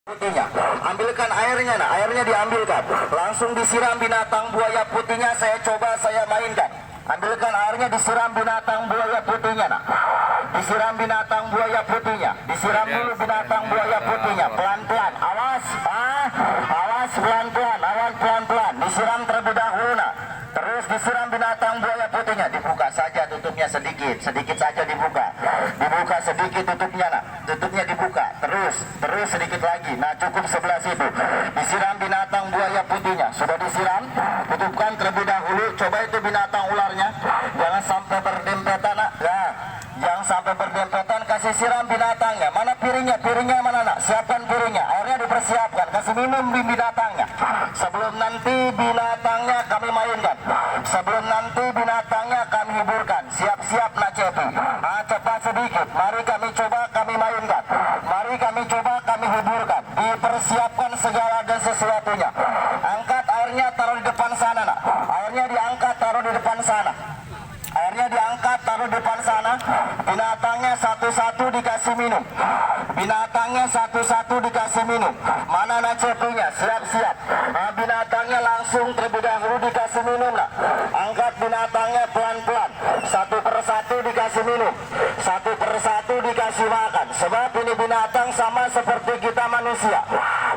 putihnya, ambilkan airnya, nah airnya diambilkan, langsung disiram binatang buaya putihnya. Saya mainkan, ambilkan airnya, disiram binatang buaya putihnya, nah disiram binatang buaya putihnya, disiram dulu binatang buaya putihnya, pelan-pelan, awas, awas, pelan-pelan, disiram terlebih dahulu, nah terus disiram binatang buaya putihnya, dibuka saja tutupnya sedikit saja dibuka sedikit tutupnya, nah tutupnya dibuka, terus sedikit lagi, nah cukup sebelah situ, disiram binatang buaya putihnya, sudah disiram, tutupkan terlebih dahulu. Coba itu binatang ularnya, jangan sampai berdempetan, nah ya, jangan sampai berdempetan, kasih siram binatangnya. Mana piringnya mana, nak siapkan piringnya, airnya dipersiapkan, kasih minum binatangnya, sebelum nanti binatangnya kami mainkan, sebelum nanti binatangnya kami hiburkan. Siap-siap nak Cepi, cepat sedikit, mari kami coba kami mainkan, mari kami coba kami hiburkan, dipersiapkan segala dan sesuatunya. Angkat airnya, taruh di depan sana, nak airnya diangkat, taruh di depan sana, airnya diangkat, taruh di depan sana. Binatangnya satu-satu dikasih minum, binatangnya satu-satu dikasih minum. Mana nak Cepinya, siap-siap, binatangnya langsung terlebih dahulu dikasih minum, nak angkat binatangnya pelan-pelan, satu persatu dikasih minum, satu persatu dikasih makan. Sebab ini binatang sama seperti kita manusia,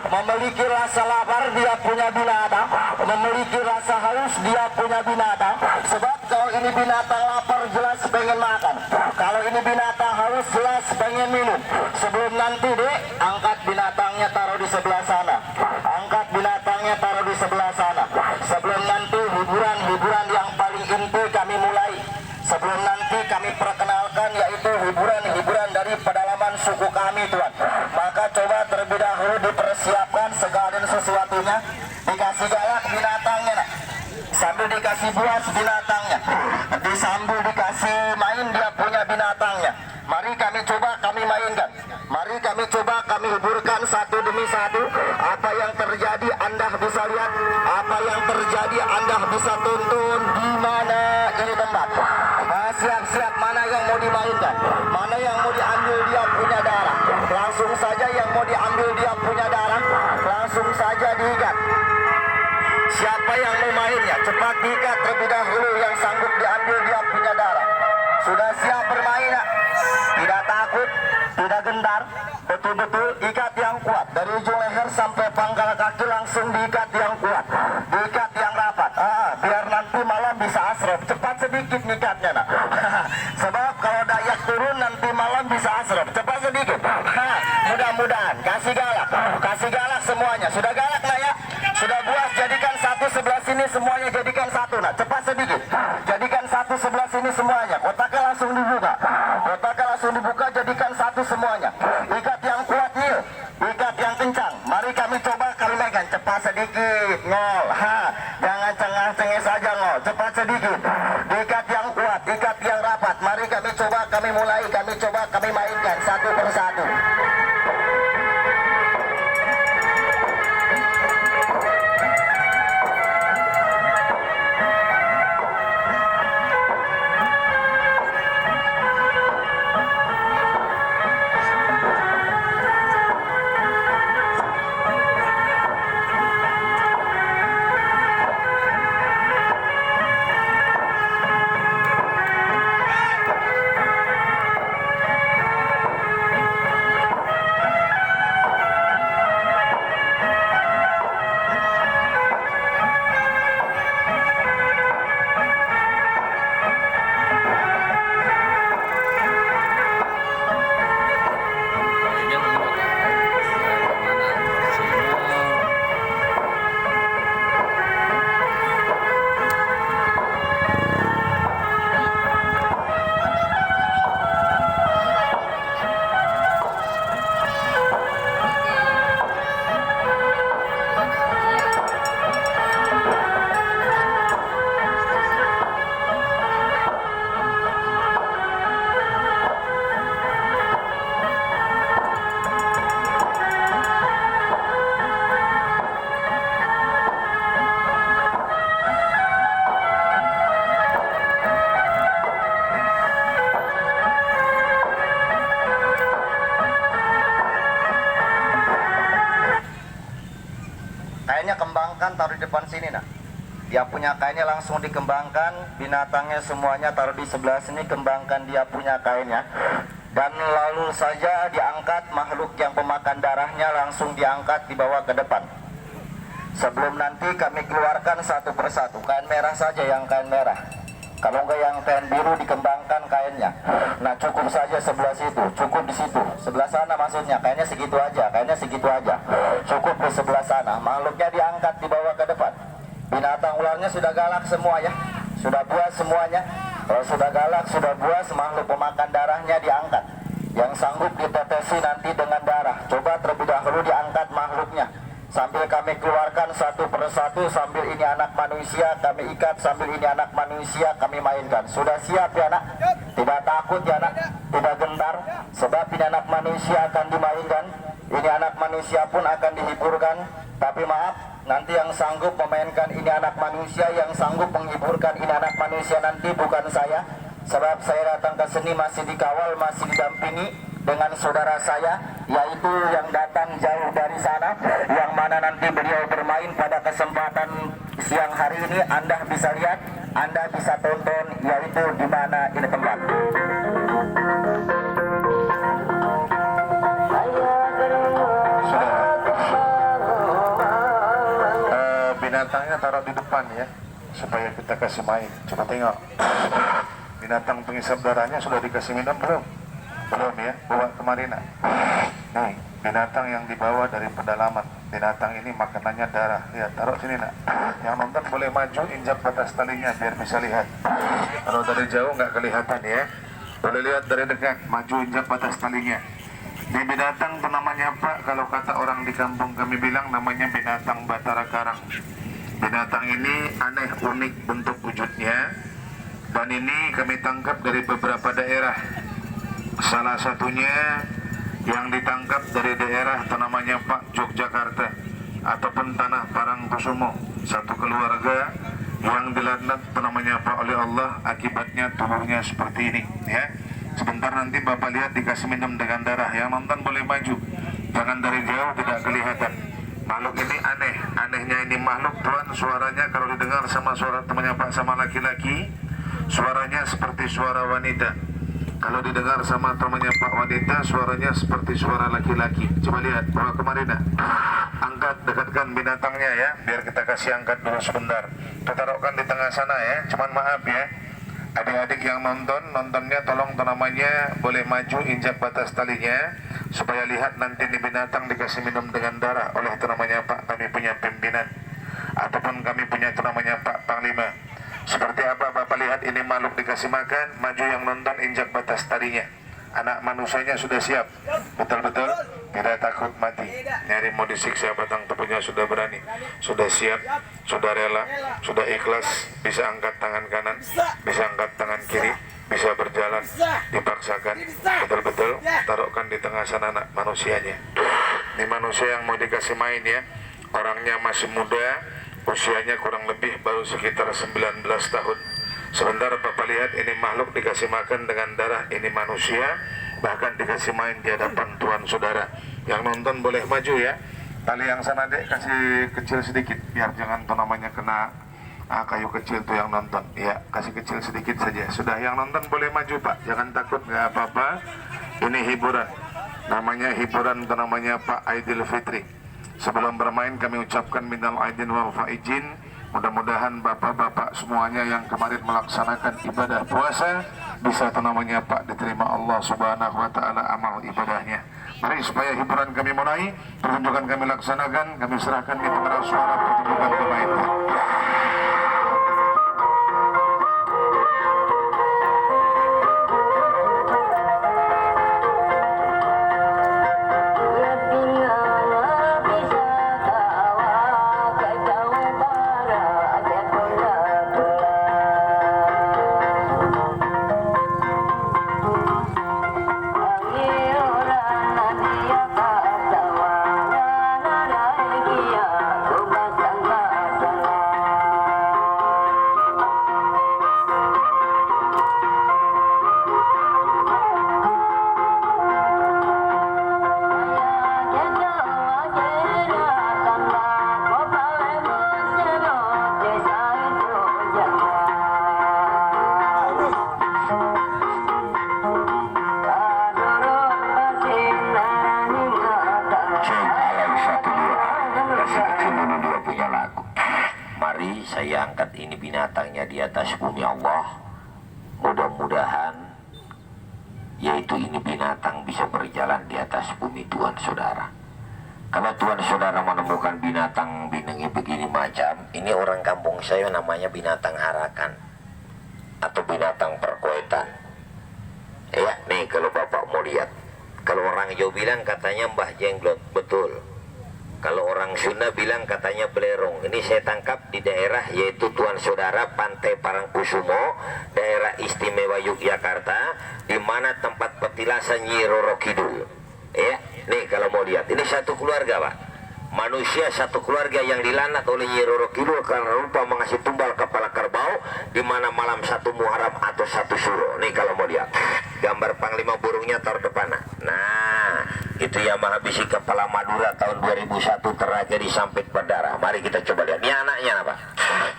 memiliki rasa lapar dia punya binatang, memiliki rasa haus dia punya binatang. Sebab kalau ini binatang lapar jelas pengen makan, kalau ini binatang haus jelas pengen minum. Sebelum nanti dek, angkat binatangnya taruh di sebelah sana, angkat binatangnya taruh di sebelah sana. Sebelum nanti hiburan yang paling inti kami mulai, sebelum nanti kami perkenalkan, yaitu hiburan dari pedalaman suku kami, Tuan. Maka coba terlebih dahulu dipersiapkan segala dan sesuatunya, dikasih galak binatangnya, nak. Sambil dikasih buas binatangnya, disambil dikasih main dia punya binatangnya. Mari kami coba kami mainkan, mari kami coba kami hiburkan satu demi satu. Apa yang terjadi Anda bisa lihat, apa yang terjadi Anda bisa tonton di mana ini tempat. Siap-siap, mana yang mau dimainkan, mana yang mau diambil dia punya darah, langsung saja yang mau diambil dia punya darah, langsung saja diikat. Siapa yang mau mainnya, cepat diikat terlebih dahulu yang sanggup diambil dia punya darah. Sudah siap bermain, nak? Tidak takut, tidak gentar, betul-betul ikat yang kuat. Dari ujung leher sampai pangkal kaki langsung diikat yang kuat, diikat yang rapat. Biar nanti malam bisa asrep. Cepat sedikit nikatnya, nak. Sebab kalau Dayak turun nanti malam bisa asrep. Cepat sedikit. Mudah-mudahan. Kasih galak semuanya. Sudah galak, nak ya? Sudah buas, jadikan satu sebelah sini semuanya, jadikan satu, nak. Cepat sedikit, jadikan satu sebelah sini semuanya. Kotaknya langsung dibuka, jadikan satu semuanya. Ikat yang kuat, Nil, ikat yang kencang. Mari kami coba kami mainkan. Cepat sedikit, ngol, jangan cengah-cengah saja, ngol. Cepat sedikit, ikat yang kuat, ikat yang rapat. Mari kami coba kami mulai, kami coba kami mainkan satu persatu. kainnya kembangkan, taruh di depan sini nak. Dia punya kainnya langsung dikembangkan, binatangnya semuanya taruh di sebelah sini, kembangkan dia punya kainnya. Dan lalu saja diangkat makhluk yang pemakan darahnya, langsung diangkat dibawa ke depan. Sebelum nanti kami keluarkan satu persatu. Kain merah saja yang kain merah. Kalau enggak yang kain biru dikembangkan kainnya. Nah cukup saja sebelah situ, cukup di situ. Sebelah sana maksudnya, kainnya segitu aja, kainnya segitu aja. Cukup di sebelah sana. Makhluknya diangkat dibawa ke depan. Binatang ularnya sudah galak semua ya, sudah buas semuanya. Kalau sudah galak, sudah buas, makhluk pemakan darahnya diangkat. Yang sanggup ditetesi nanti dengan darah, coba terlebih dahulu diangkat makhluknya. Sambil kami keluarkan satu persatu, sambil ini anak manusia kami ikat, sambil ini anak manusia kami mainkan. Sudah siap ya nak? Tidak takut ya nak? Tidak gentar? Sebab ini anak manusia akan dimainkan. Ini anak manusia pun akan dihiburkan. Tapi maaf, nanti yang sanggup memainkan ini anak manusia, yang sanggup menghiburkan ini anak manusia nanti bukan saya. Sebab saya datang ke sini masih dikawal, masih didampingi dengan saudara saya, yaitu yang datang jauh dari sana, yang mana nanti beliau bermain pada kesempatan siang hari ini. Anda bisa lihat, Anda bisa tonton, yaitu di mana ini tempat. Binatangnya taruh di depan ya, supaya kita kasih main. Coba tengok, binatang pengisap darahnya sudah dikasih minum belum? Belum ya, bawa kemarin nak. Nih, binatang yang dibawa dari pedalaman. Binatang ini makanannya darah. Ya, taruh sini nak. Yang nonton boleh maju, injak batas talinya biar bisa lihat. Kalau dari jauh nggak kelihatan ya. Boleh lihat dari dekat, maju injak batas talinya. Ini binatang itu namanya Pak, kalau kata orang di kampung kami bilang namanya binatang Batara Karang. Binatang ini aneh, unik bentuk wujudnya. Dan ini kami tangkap dari beberapa daerah. Salah satunya yang ditangkap dari daerah itu namanya Pak Yogyakarta ataupun tanah Parangkusumo. Satu keluarga yang dilaknat itu namanya Pak oleh Allah, akibatnya tubuhnya seperti ini ya. Sebentar nanti Bapak lihat dikasih minum dengan darah. Yang nonton boleh maju, jangan dari jauh, tidak kelihatan. Makhluk ini aneh, anehnya ini makhluk Tuhan, suaranya kalau didengar sama suara temannya Pak sama laki-laki, suaranya seperti suara wanita. Kalau didengar sama temannya Pak wanita, suaranya seperti suara laki-laki. Coba lihat, bawa kemarin nak. Angkat, dekatkan binatangnya ya, biar kita kasih angkat dulu sebentar. Kita taruhkan di tengah sana ya, cuman maaf ya. Adik-adik yang nontonnya tolong namanya boleh maju, injak batas talinya, supaya lihat nanti di binatang dikasih minum dengan darah oleh itu namanya Pak, kami punya pimpinan. Ataupun kami punya itu namanya Pak Panglima. Seperti apa Bapak lihat ini makhluk dikasih makan, maju yang nonton injak batas talinya. Anak manusianya sudah siap, betul-betul tidak takut mati. Nyari mau disiksa batang tubuhnya sudah berani, sudah siap, sudah rela, sudah ikhlas. Bisa angkat tangan kanan, bisa angkat tangan kiri, bisa berjalan, dipaksakan. Betul-betul taruhkan di tengah sana anak manusianya. Ini manusia yang mau dikasih main ya, orangnya masih muda, usianya kurang lebih baru sekitar 19 tahun. Sebentar Bapak lihat ini makhluk dikasih makan dengan darah, ini manusia, bahkan dikasih main di hadapan Tuhan saudara. Yang nonton boleh maju ya. Tali yang sana dek kasih kecil sedikit, biar jangan tuh namanya kena kayu kecil tuh yang nonton. Ya, kasih kecil sedikit saja. Sudah, yang nonton boleh maju Pak, jangan takut, nggak apa-apa. Ini hiburan, namanya hiburan tuh namanya Pak Aidil Fitri. Sebelum bermain kami ucapkan minal aidin wal faizin. Mudah-mudahan bapak-bapak semuanya yang kemarin melaksanakan ibadah puasa bisa namanya Pak diterima Allah Subhanahu wa taala amal ibadahnya. Mari supaya hiburan kami mulai, pertunjukan kami laksanakan, kami serahkan di pengeras suara pertunjukan pemainnya. saya angkat ini binatangnya di atas bumi Allah. Mudah-mudahan yaitu ini binatang bisa berjalan di atas bumi Tuhan saudara. Kalau Tuhan saudara menemukan binatang binatang begini macam, ini orang kampung saya namanya binatang harakan atau binatang perkoetan. Ya, nih kalau bapak mau lihat, kalau orang Jawa bilang katanya Mbah Jenglot, betul. Kalau orang Sunda bilang katanya belerong. Ini saya tangkap di daerah yaitu Tuan Saudara Pantai Parangkusumo, daerah istimewa Yogyakarta, di mana tempat petilasan Nyi Roro Kidul. Ya, nih kalau mau lihat, ini satu keluarga Pak. Manusia satu keluarga yang dilanat oleh Nyi Roro Kidul karena lupa mengasih tumbal kepala kerbau di mana malam 1 Muharram atau 1 Suro. Nih kalau mau lihat, gambar panglima burungnya taruh depan. Nah, itu yang menghabisi kepala Madura tahun 2001 tragedi Sampit Berdarah. Mari kita coba lihat. Ini anaknya apa?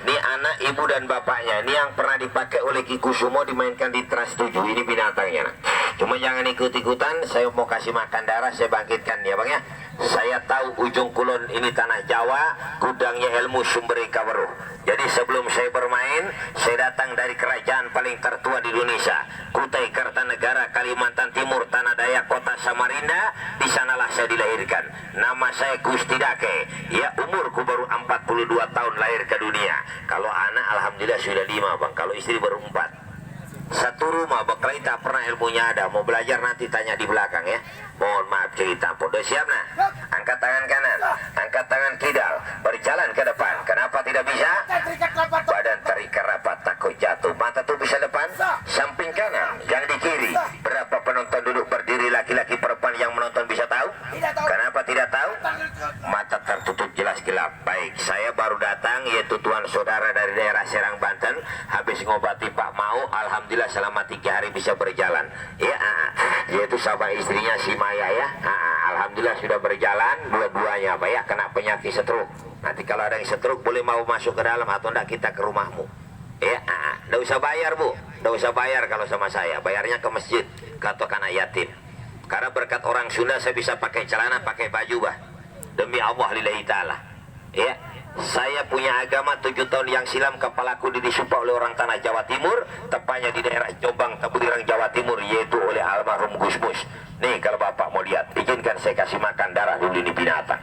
Ini anak, ibu dan bapaknya. Ini yang pernah dipakai oleh Ki Kusumo dimainkan di Trans 7. Ini binatangnya. Cuma jangan ikut-ikutan. Saya mau kasih makan darah, saya bangkitkan ya Bang ya. Saya tahu ujung kulon ini tanah Jawa, gudangnya ilmu sumber Kaweruh. Jadi sebelum saya bermain, saya datang dari kerajaan paling tertua di Indonesia, Kutai Kartanegara, Kalimantan Timur, Tanah Dayak, Kota Samarinda. Di sanalah saya dilahirkan. Nama saya Gusti Dake. Ya, umurku baru 42 tahun lahir ke dunia. Kalau anak alhamdulillah sudah 5 Bang. Kalau istri baru 4. Satu rumah berkelahi tak pernah ilmunya ada. Mau belajar nanti tanya di belakang ya. Mohon maaf cerita. Udah siap nah? Angkat tangan kanan, angkat tangan kidal, berjalan ke depan. Kenapa tidak bisa? Badan terikat rapat, takut jatuh. Mata tuh bisa depan, samping kanan, yang di kiri. Berapa penonton duduk berdiri, laki-laki perempuan yang menonton bisa tahu? Kenapa tidak tahu? Mata tertutup jelas gelap. Baik, saya baru datang yaitu Tuan Saudara dari daerah Serang Banten. Habis ngobati Pak Mau, alhamdulillah selama 3 hari bisa berjalan. Ya, yaitu sama istrinya si Maya ya. Alhamdulillah sudah berjalan dua-duanya Pak ya, kena penyakit stroke. Nanti kalau ada yang stroke boleh mau masuk ke dalam atau enggak kita ke rumahmu. Ya, enggak usah bayar Bu, enggak usah bayar kalau sama saya. Bayarnya ke masjid, ke atau anak yatim. Karena berkat orang Sunda saya bisa pakai celana, pakai baju Bah. Demi Allah lillahi ta'ala. Ya, saya punya agama 7 tahun yang silam kepalaku disumpah oleh orang tanah Jawa Timur, tepatnya di daerah Jombang, Tebuirang, Jawa Timur, yaitu oleh almarhum Gus Mus. Nih kalau Bapak mau lihat, izinkan saya kasih makan darah dulu ini binatang.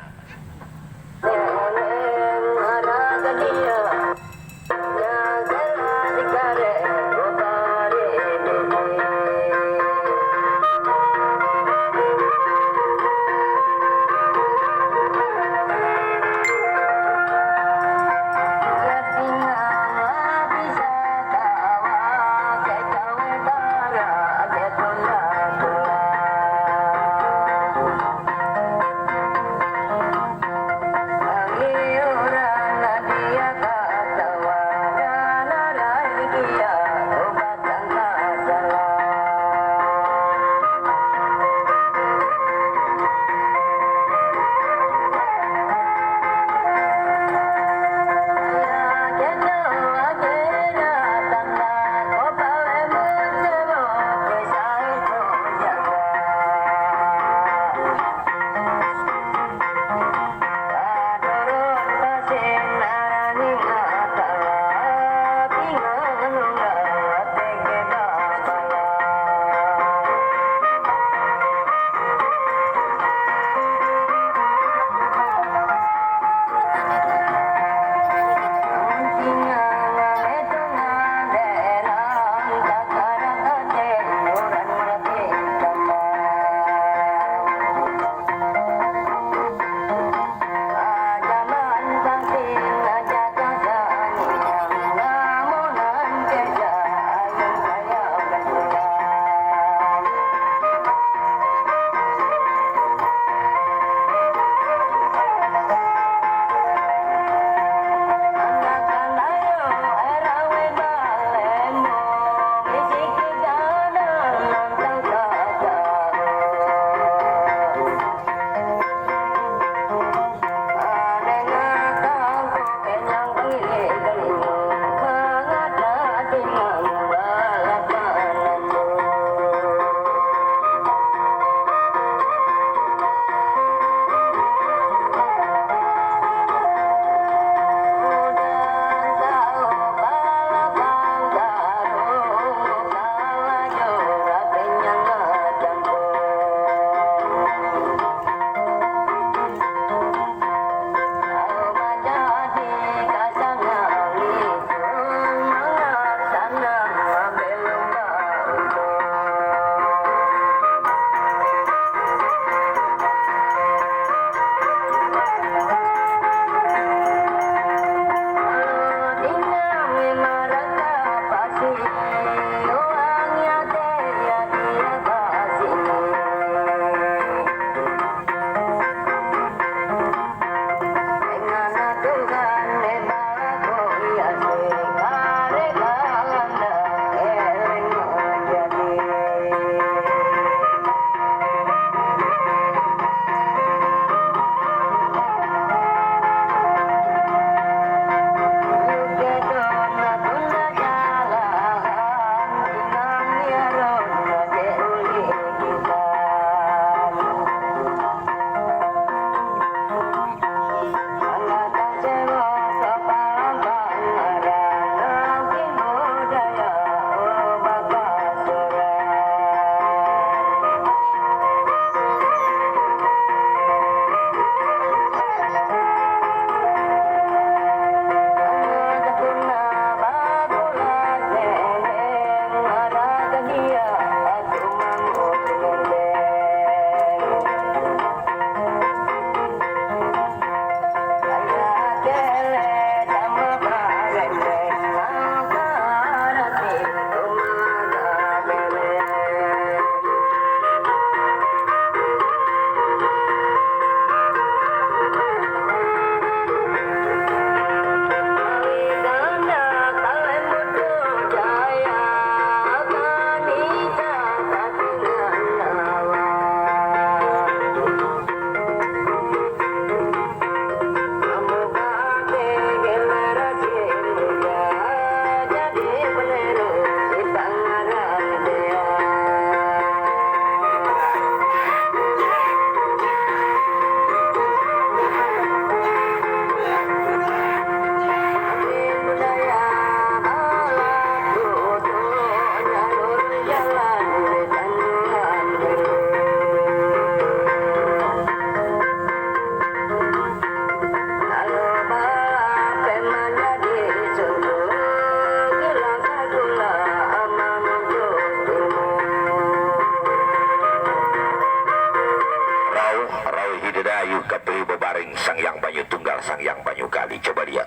Yang Banyu Tunggal, Sang Yang Banyu Kali. Coba lihat.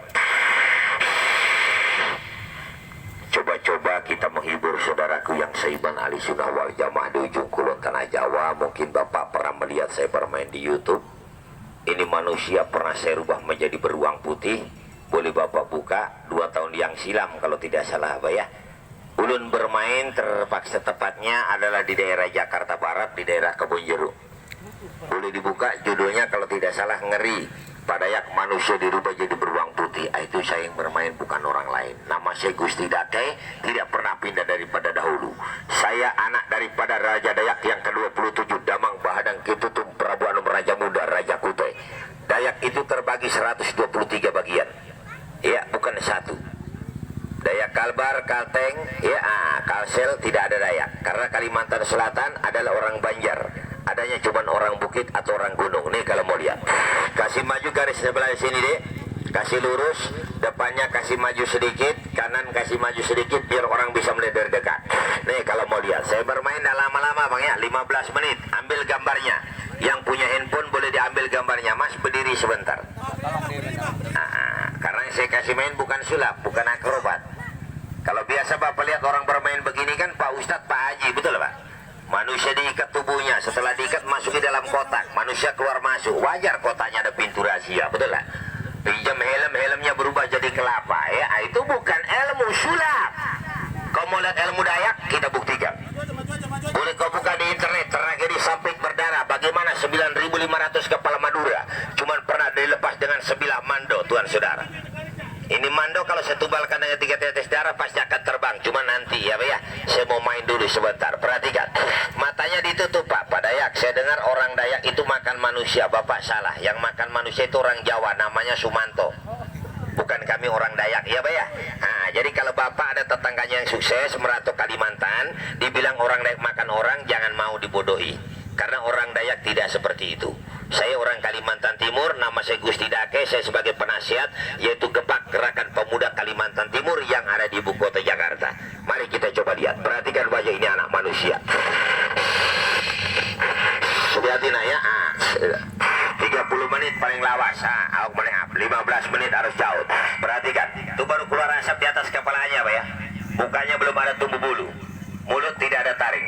Coba-coba kita menghibur saudaraku yang seiman ahli sunnah wal jamaah di ujung kulon tanah Jawa. Mungkin Bapak pernah melihat saya bermain di YouTube. Ini manusia pernah saya rubah menjadi beruang putih. Boleh Bapak buka 2 tahun yang silam kalau tidak salah Pak ya. Ulun bermain terpaksa tepatnya adalah di daerah Jakarta Barat, di daerah Kebonjeruk. Boleh dibuka judulnya kalau tidak salah Ngeri. Padayak manusia dirubah jadi beruang putih. Itu saya yang bermain, bukan orang lain. Nama saya Gusti Dake, tidak pernah pindah daripada dahulu. Saya anak daripada Raja Dayak yang ke-27, Damang Bahadang Kitutum Prabu Anum Raja Muda Raja Kutai. Dayak itu terbagi 123 bagian. Ya, bukan satu. Dayak Kalbar, Kalteng, ya, Kalsel tidak ada Dayak. Karena Kalimantan Selatan adalah orang Banjar. Adanya cuma orang bukit atau orang gunung. Nih kalau mau lihat. Kasih maju garis sebelah sini deh. Kasih lurus. Depannya kasih maju sedikit. Kanan kasih maju sedikit biar orang bisa melihat dari dekat. Nih kalau mau lihat. Saya bermain dah lama-lama Bang ya. 15 menit. Ambil gambarnya. Yang punya handphone boleh diambil gambarnya. Mas berdiri sebentar. Karena saya kasih main bukan sulap. Bukan akrobat. Kalau biasa Bapak lihat orang bermain begini kan Pak Ustadz, Pak Haji. Betul Pak? Manusia diikat tubuhnya, setelah diikat masuk ke dalam kotak, manusia keluar masuk. Wajar kotaknya ada pintu rahasia, betul lah. Pinjam helm, helmnya berubah jadi kelapa ya. Itu bukan ilmu sulap. Kau mau lihat ilmu Dayak, kita buktikan. Boleh kau buka di internet, tragedi Sampit berdarah. Bagaimana 9.500 kepala Madura cuman pernah dilepas dengan sebilah mando, Tuan Saudara. Ini mando kalau saya tubalkan dengan 3 tetes darah pasti akan terbang. Cuma nanti ya Pak ya. Saya mau main dulu sebentar. Perhatikan. Matanya ditutup Pak. Pak Dayak. Saya dengar orang Dayak itu makan manusia. Bapak salah. Yang makan manusia itu orang Jawa. Namanya Sumanto. Bukan kami orang Dayak ya Pak ya. Jadi kalau Bapak ada tetangganya yang sukses merantau Kalimantan, dibilang orang Dayak makan orang, jangan mau dibodohi. Karena orang Dayak tidak seperti itu. Saya orang Kalimantan Timur, nama saya Gusti Dake, saya sebagai penasihat, yaitu Gebak Gerakan Pemuda Kalimantan Timur yang ada di ibu kota Jakarta. Mari kita coba lihat, perhatikan wajah ini anak manusia. Lihatin ya, 30 menit paling lawas, 15 menit harus jauh. Perhatikan, itu baru keluar asap di atas kepalanya Pak ya. Mukanya belum ada tumbuh bulu, mulut tidak ada taring.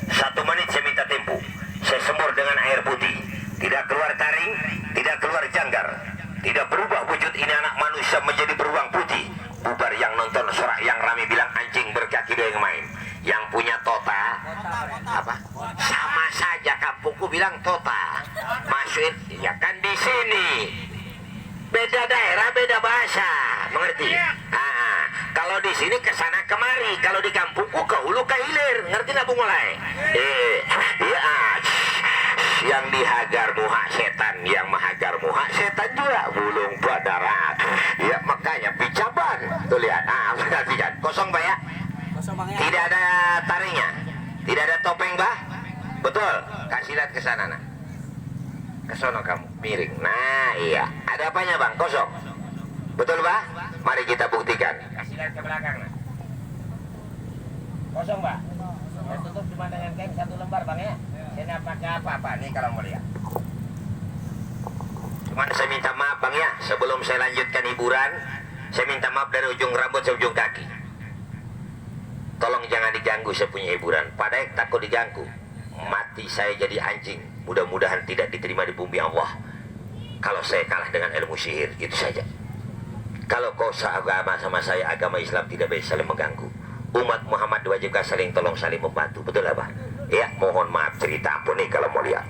1 menit saya minta tempo, saya semur dengan air putih. Tidak keluar taring, tidak keluar janggar, tidak berubah wujud ini anak manusia menjadi beruang putih. Bubar yang nonton, sorak yang rame bilang anjing berkaki dia yang main. Yang punya tota, apa? Sama saja kampungku bilang tota. Masukin, ya kan di sini. Beda daerah, beda bahasa, mengerti? Kalau di sini kesana kemari, kalau di kampungku ke hulu ke hilir, ngerti nggak Bung Mulai? Yang dihagar muha setan, yang menghagar muha setan juga bulung badarat. Ya makanya picaban. Tuh lihat, perhatikan. Kosong Pak ya? Kosong Bang ya? Tidak ada taringnya, tidak ada topeng Bah. Betul. Kasih lihat ke sana nak. Ke sono kamu, miring. Nah iya. Ada apanya Bang? Kosong. Betul Bah? Mari kita buktikan. Kasih lihat ke belakang nak. Kosong Bah. Saya tutup cuma dengan kain 1 lembar Bang ya. Saya tidak pakai apa-apa nih kalau mau lihat. Cuman saya minta maaf Bang ya, sebelum saya lanjutkan hiburan, saya minta maaf dari ujung rambut sampai ujung kaki. Tolong jangan diganggu saya punya hiburan. Padahal takut diganggu, mati saya jadi anjing. Mudah-mudahan tidak diterima di bumi Allah. Kalau saya kalah dengan ilmu sihir, itu saja. Kalau kau seagama sama saya, agama Islam tidak bisa saling mengganggu. Umat Muhammad diwajibkan saling tolong, saling membantu. Betul apa? Ya, mohon maaf cerita ampun nih kalau mau lihat.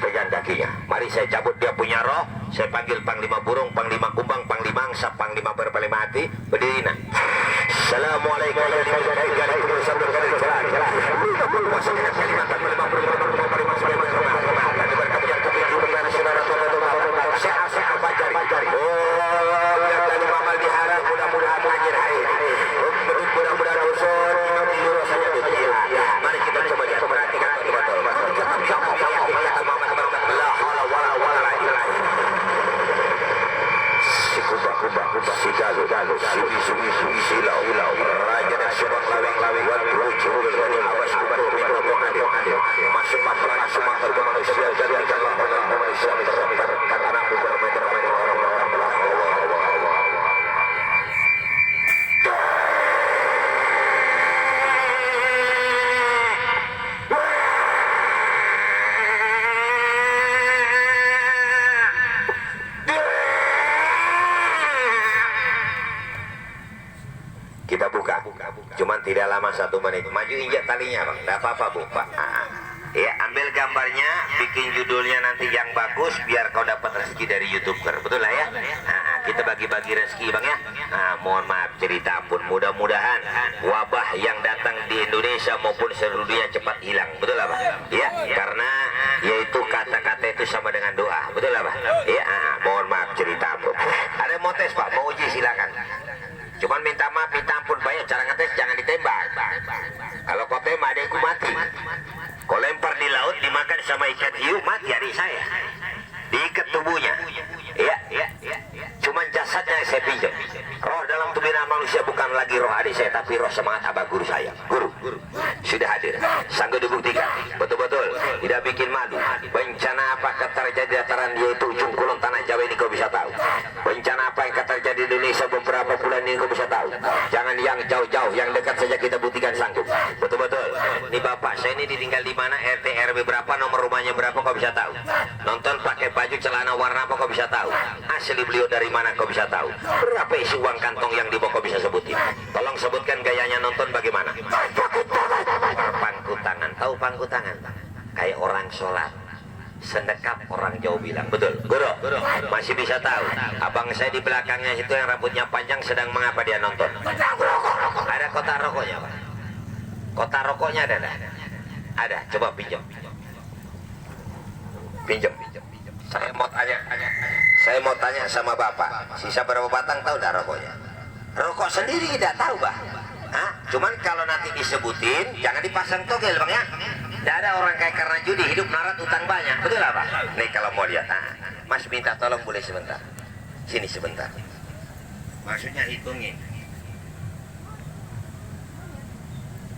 Pegang kakinya. Mari saya cabut dia punya roh. Saya panggil Panglima Burung, Panglima Kumbang, Panglima Angsa, Panglima Berpaling Mati. Berdiri nak. Assalamualaikum warahmatullahi Mari kita coba lihat, perhatikan si galuh, si silau, raja dan subang lawing, masuk Cuman tidak lama 1 menit. Maju injak talinya bang, tidak apa-apa bu pak. Ya ambil gambarnya, bikin judulnya nanti yang bagus biar kau dapat rezeki dari YouTuber, betul lah ya. Kita bagi-bagi rezeki bang ya. Mohon maaf cerita pun, mudah-mudahan wabah yang datang di Indonesia maupun seluruh dunia cepat hilang, betul lah bang. Ya karena yaitu kata-kata itu sama dengan doa, betul lah bang. Ya mohon maaf cerita pun. Ada mau tes pak, mau uji silakan. Cuman minta maaf, minta ampun banyak cara ngetes, jangan ditembak. Kalau kau tembak adikku mati. Kau lempar di laut dimakan sama ikan hiu, mati adik saya. Diikat tubuhnya. Ya. Cuman jasadnya yang saya pinjam. Roh dalam tubuh manusia bukan lagi roh adik saya, tapi roh semangat abah guru saya. Guru sudah hadir, sanggup dibuktikan. Betul-betul tidak bikin malu. Bencana apa terjadi di dataran yaitu ujung kulon tanah Jawa ini kau bisa tahu. Bencana apa yang terjadi di Indonesia beberapa bulan ini kau bisa tahu. Jangan yang jauh-jauh, yang dekat saja kita buktikan sanggup. Betul-betul. Ini bapak saya ini ditinggal di mana, RT RW berapa, nomor rumahnya berapa kau bisa tahu. Nonton pakai baju celana warna apa kau bisa tahu. Asli beliau dari mana kau bisa tahu. Berapa isi uang kantong yang dibawa kau bisa sebutin. Tolong sebutkan gayanya nonton bagaimana. Pangku tangan, tahu pangku tangan? Kayak orang sholat. Sedekap orang jauh bilang, betul guru masih bisa tahu. Abang saya di belakangnya itu yang rambutnya panjang sedang mengapa dia nonton. Ada kotak rokoknya pak? Kotak rokoknya ada, coba pinjam. Saya mau tanya sama bapak, sisa berapa batang tahu dah rokoknya? Rokok sendiri tidak tahu bah. Cuman kalau nanti disebutin jangan dipasang togel bang ya. Tidak ada orang kaya karena judi, hidup narat utang banyak, betul lah pak? Nih kalau mau lihat, mas minta tolong boleh sebentar. Sini sebentar. Maksudnya hitungin.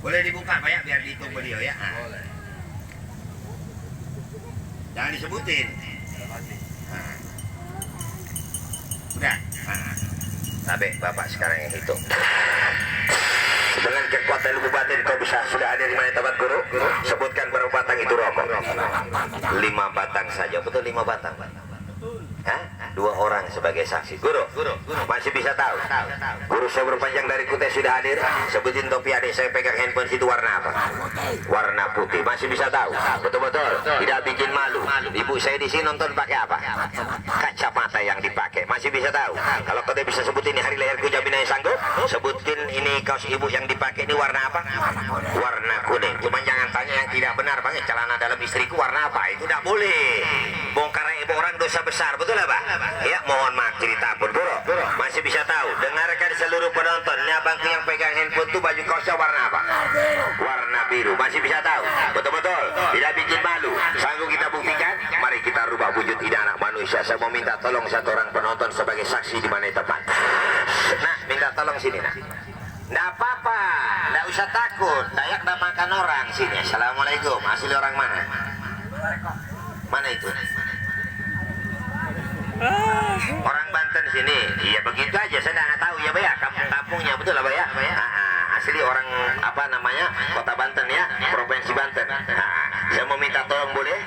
Boleh dibuka pak ya, biar dihitung beliau ya. Jangan disebutin. Udah. Sampai bapak sekarang yang hitung. Dengan kekuatan ilmu batin kau bisa sudah ada di mana tempat guru? Sebutkan berapa batang itu rokok. 5 batang saja, betul 5 batang. 2 orang sebagai saksi. Guru masih bisa tahu. Guru saya berpanjang dari Kutai sudah hadir. Sebutin topi adik saya pegang handphone itu warna apa? Warna putih. Masih bisa tahu. Betul-betul. Tidak bikin malu. Ibu saya di sini nonton pakai apa? Kacamata yang dipakai. Masih bisa tahu. Kalau kau tidak bisa sebutin ini hari lahirku jaminan sanggup. Sebutin ini kaos ibu yang dipakai ini warna apa? Warna kuning. Cuma jangan tanya yang tidak benar bang. Celana dalam istriku warna apa? Itu tidak boleh. Bongkar ibu orang dosa besar. Betul lah pak? Ya mohon maaf cerita pun guru masih bisa tahu. Dengarkan seluruh penonton, ini abangku yang pegang handphone itu baju kaosnya warna apa? Warna biru. Masih bisa tahu. Betul-betul tidak bikin malu. Sanggup kita buktikan. Mari kita rubah wujud ini anak manusia. Saya mau minta tolong 1 orang penonton sebagai saksi di mana tempat. Nah minta tolong sini nah. Nggak apa-apa, nggak usah takut. Dayak dah makan orang sini. Assalamualaikum. Asli orang mana? Mana itu? Orang Banten sini. Iya begitu aja, saya nggak tahu ya Pak ya, kampung-kampungnya betul lah Pak ya. Asli orang apa namanya Kota Banten ya, Provinsi Banten. Saya mau minta tolong boleh?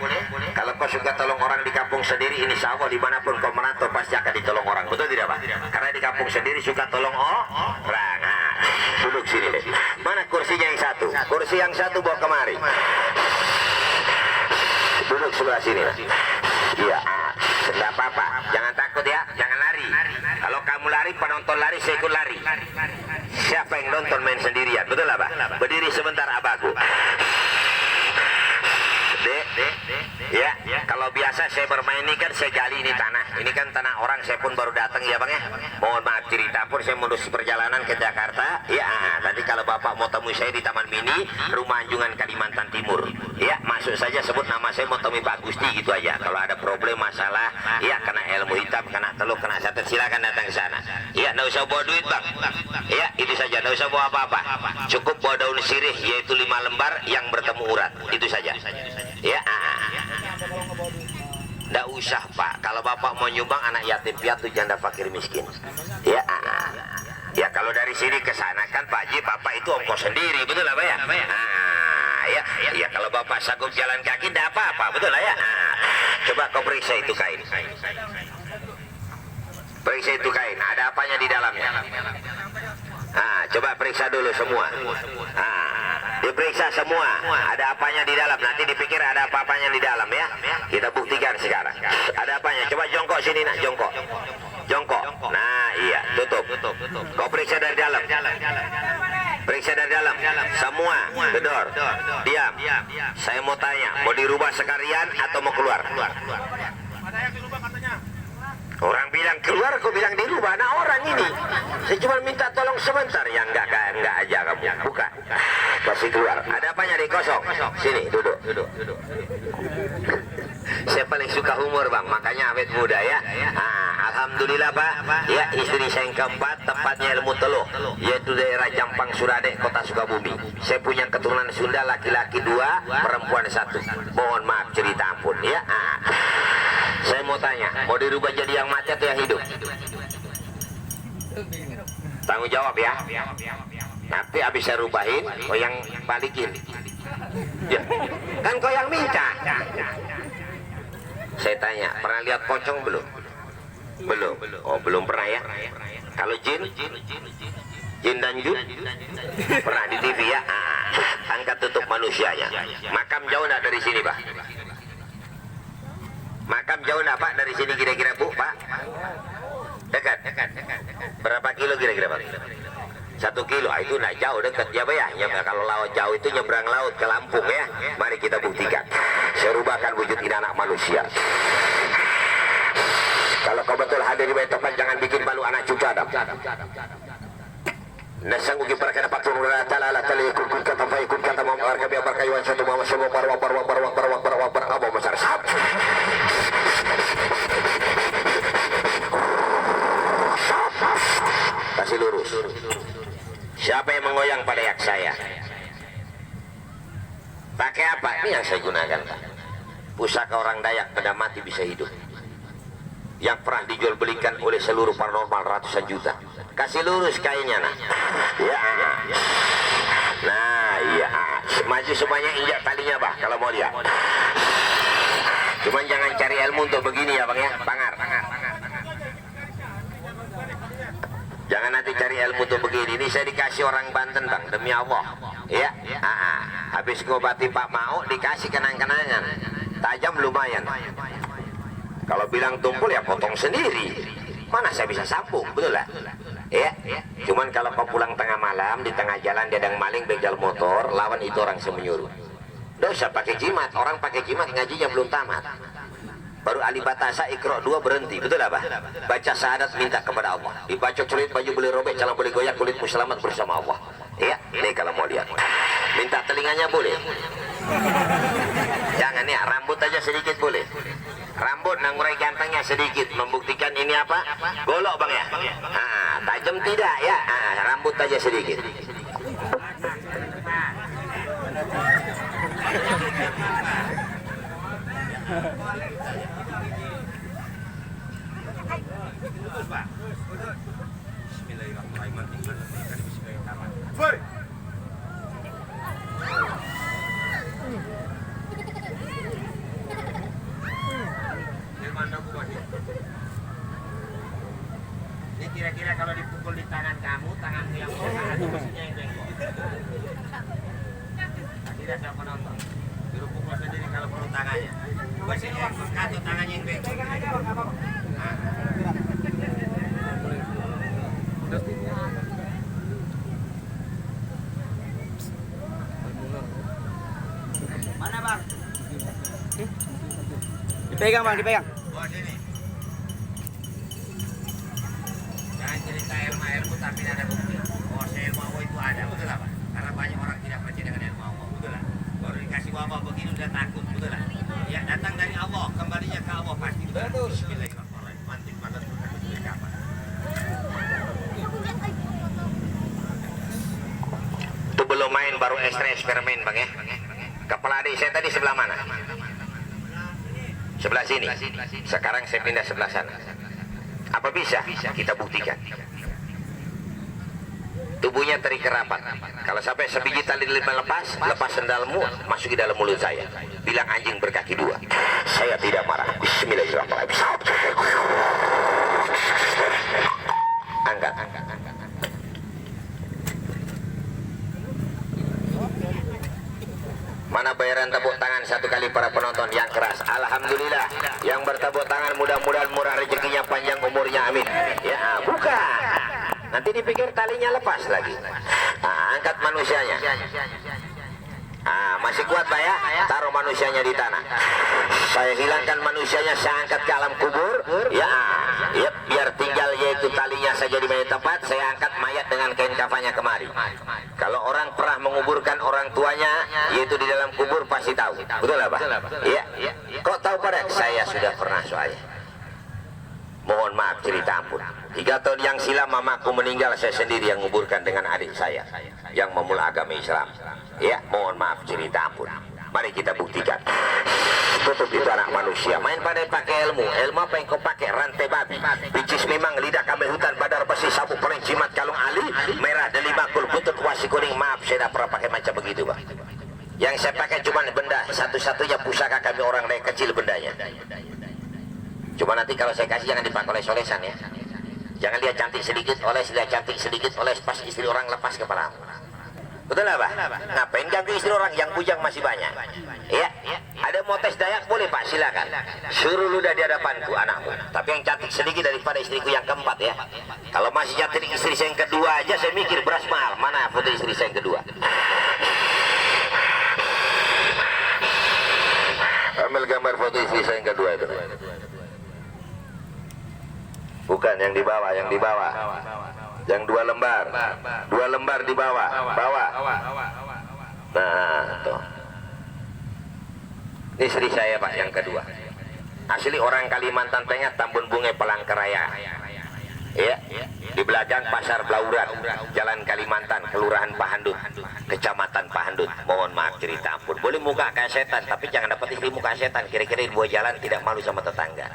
Kalau kau suka tolong orang di kampung sendiri, ini insya Allah dimanapun kau merantau pasti akan ditolong orang, betul tidak Pak? Karena di kampung sendiri suka tolong orang. Duduk sini deh. Mana kursinya yang satu? Kursi yang satu bawa kemari. Duduk sebelah sini. Iya. Tidak apa-apa, jangan takut ya, jangan lari. Kalau kamu lari, penonton lari, saya ikut lari. Siapa yang nonton main sendirian, betul lah Pak? Berdiri sebentar abahku. Ya, kalau biasa saya bermain ini kan saya gali ini tanah. Ini kan tanah orang, saya pun baru datang ya bang ya. Mohon maaf cerita pun saya menuju perjalanan ke Jakarta. Ya, nanti kalau bapak mau temui saya di Taman Mini, Rumah Anjungan Kalimantan Timur. Ya, masuk saja sebut nama saya mau temui Pak Gusti gitu aja. Kalau ada problem masalah, ya kena ilmu hitam, kena teluk, kena satet, silakan datang ke sana. Ya, nggak usah bawa duit bang. Ya, itu saja, nggak usah bawa apa-apa. Cukup bawa daun sirih, yaitu 5 lembar yang bertemu urat. Itu saja. Ya, nggak usah Pak. Kalau bapak mau nyumbang anak yatim piatu janda fakir miskin. Ya, kalau dari sini ke sana kan Pak Haji, bapak itu ongkos sendiri, betul lah Pak ya? Ya kalau bapak sanggup jalan kaki tidak apa-apa, betul lah ya? Coba kau periksa itu kain. Periksa itu kain, ada apanya di dalamnya? coba periksa dulu semua. Diperiksa semua, ada apanya di dalam. Nanti dipikir ada apa-apanya di dalam ya. Kita buktikan sekarang. Ada apanya? Coba jongkok sini nak, jongkok. Jongkok. Nah, iya, tutup. Kau periksa dari dalam. Periksa dari dalam. Semua, gedor. Diam. Saya mau tanya, mau dirubah sekalian atau mau keluar? Orang bilang keluar, kau bilang dirubah. Nah orang ini, saya cuma minta tolong sebentar. Ya enggak aja kamu. Buka. Kasih keluar. Ada apanya di kosong? Sini, duduk. Saya paling suka humor bang, makanya awet muda ya. Alhamdulillah pak. Ya istri saya yang keempat, tepatnya Ilmu Teluh, yaitu daerah Jampang Surade, Kota Sukabumi. Saya punya keturunan Sunda, laki-laki 2, perempuan 1. Mohon maaf cerita ampun ya. Saya mau tanya, mau dirubah jadi yang mati atau yang hidup? Tanggung jawab ya. Nanti habis saya rubahin, kau yang balikin. Ya. Kan kau yang minta. Saya tanya, pernah lihat pocong belum? Belum. Oh belum pernah ya. Kalau jin dan jun pernah di TV ya. Angkat tutup manusianya. Makam jauh nggak dari sini pak? Makam jauh nggak pak dari sini kira-kira bu pak? Dekat. Berapa kilo kira-kira pak? 1 kilo. Itu nggak jauh, dekat ya pak ya. Kalau laut jauh itu nyebrang laut ke Lampung ya. Mari kita buktikan. Saya rubahkan wujud ini anak manusia. Kalau kau betul hadir di Betopan, jangan bikin malu anak cucu Adam. Nasanggugi perkara patung ta'ala la tali kun kata fa kun kata mam arka bi barka yuan satu mama semua parwa abo masar sab. Kasih lurus. Siapa yang mengoyang pada yak saya? Pakai apa? Ini yang saya gunakan pak. Pusaka orang Dayak, benda mati bisa hidup, yang pernah dijual belikan oleh seluruh paranormal ratusan juta. Kasih lurus kainnya nah. Ya. Nah, iya. Maju semuanya, injak talinya bah kalau mau lihat. Cuman jangan cari ilmu untuk begini ya bang ya. Pangar. Jangan nanti cari ilmu untuk begini. Ini saya dikasih orang Banten bang, demi Allah. Ya. Habis ngobati Pak Mau dikasih kenang-kenangan. Tajam lumayan. Kalau bilang tumpul ya potong sendiri. Mana saya bisa sambung, betul lah. Ya. Cuman kalau kau pulang tengah malam, di tengah jalan dia ada maling begal motor, lawan itu orang semenyuruh. Nggak usah pakai jimat. Orang pakai jimat ngajinya belum tamat. Baru alibatasa ikro 2 berhenti, betul lah bah. Baca syahadat minta kepada Allah. Dibacok celit, baju boleh robek, jalan boleh goyak, kulitmu selamat bersama Allah. Ya, ini kalau mau lihat. Minta telinganya boleh. Jangan ya, rambut aja sedikit boleh. Rambut nanggurai gantengnya sedikit, membuktikan ini apa? Golok bang ya. Tajam tidak ya. Rambut aja sedikit. Ini kira-kira kalau dipukul di tangan kamu, tanganmu yang benar, posisinya yang bengkok. Tidak siapa nonton. Suruh pukul sendiri kalau perlu tangannya. Posisinya yang berkatu, tangannya yang bengkok. Mana bang? Dipegang bang, dipegang. Bawa sini. Jangan cerita ilmu tapi ada bukti. Oh, ilmu Allah itu ada, betul lah Pak? Karena banyak orang tidak percaya dengan ilmu Allah, betul lah. Baru dikasih wabah begini udah takut, betul lah. Ya datang dari Allah, kembalinya ke Allah pasti. Betul. Bismillahirrahmanirrahim. Mantap banget berkapan. Itu belum main, baru eksperimen bang ya. Kepala adik saya tadi sebelah mana? Sebelah sini. Sekarang saya pindah sebelah sana. Apa bisa? Kita buktikan. Tubuhnya terikat rapat. Kalau sampai sebiji tali lepas sendalmu, masuk ke dalam mulut saya. Bilang anjing berkaki 2. Saya tidak marah. Bismillahirrahmanirrahim. Angkat. para penonton yang keras. Alhamdulillah. Yang bertepuk tangan mudah-mudahan murah rezekinya, panjang umurnya, amin. Ya, buka. Nanti dipikir talinya lepas lagi. Nah, angkat manusianya. Masih kuat Pak ya? Taruh manusianya di tanah. Saya hilangkan manusianya, saya angkat ke alam kubur. Ya, biar tinggal yaitu talinya saja di meja tempat. Saya angkat mayat dengan kain kafannya kemari. Kalau orang pernah menguburkan orang tuanya, yaitu di dalam kubur, pasti tahu. Betul lah Pak? Iya. Kok tahu pada? Saya sudah pernah soalnya. Mohon maaf cerita ampun. 3 tahun yang silam mamaku meninggal, saya sendiri yang menguburkan dengan adik saya yang memulai agama Islam. Ya, mohon maaf cerita ampun. Mari kita buktikan. Tutup itu anak manusia. Main pada pakai ilmu. Ilmu apa yang kau pakai? Rantai babi. Picis memang lidah kambing hutan, badar besi, sabuk paling jimat, kalung ali, merah, delima, kul, butut, wasi kuning. Maaf, saya tidak pernah pakai macam begitu Pak. Yang saya pakai cuma benda satu-satunya pusaka kami orang dari kecil bendanya. Cuma nanti kalau saya kasih jangan dipakai oleh solesan ya. Jangan lihat cantik sedikit, oles, lihat cantik sedikit, oles, pas istri orang lepas kepala. Betul lah Pak? Ngapain ganggu istri orang, yang bujang masih banyak. Ya, ada mau tes Dayak boleh Pak, silakan. Suruh ludah di hadapanku anakmu. Tapi yang cantik sedikit daripada istriku yang keempat ya. Kalau masih cantik istri saya yang kedua aja, saya mikir beras mahal. Mana foto istri saya yang kedua? Ambil gambar foto istri saya yang kedua itu. Bukan yang di bawah, yang di bawah. Yang 2 lembar. 2 lembar di bawah. Bawah. Nah, tuh. Ini istri saya Pak yang kedua. Asli orang Kalimantan Tengah, Tambun Bunga, Palangkaraya. Ya, di belakang Pasar Blauran, Jalan Kalimantan, Kelurahan Pahandut, Kecamatan Pahandut. Mohon maaf cerita ampun. Boleh muka kayak setan, tapi jangan dapat istri muka setan. Kira-kira di bawah jalan tidak malu sama tetangga.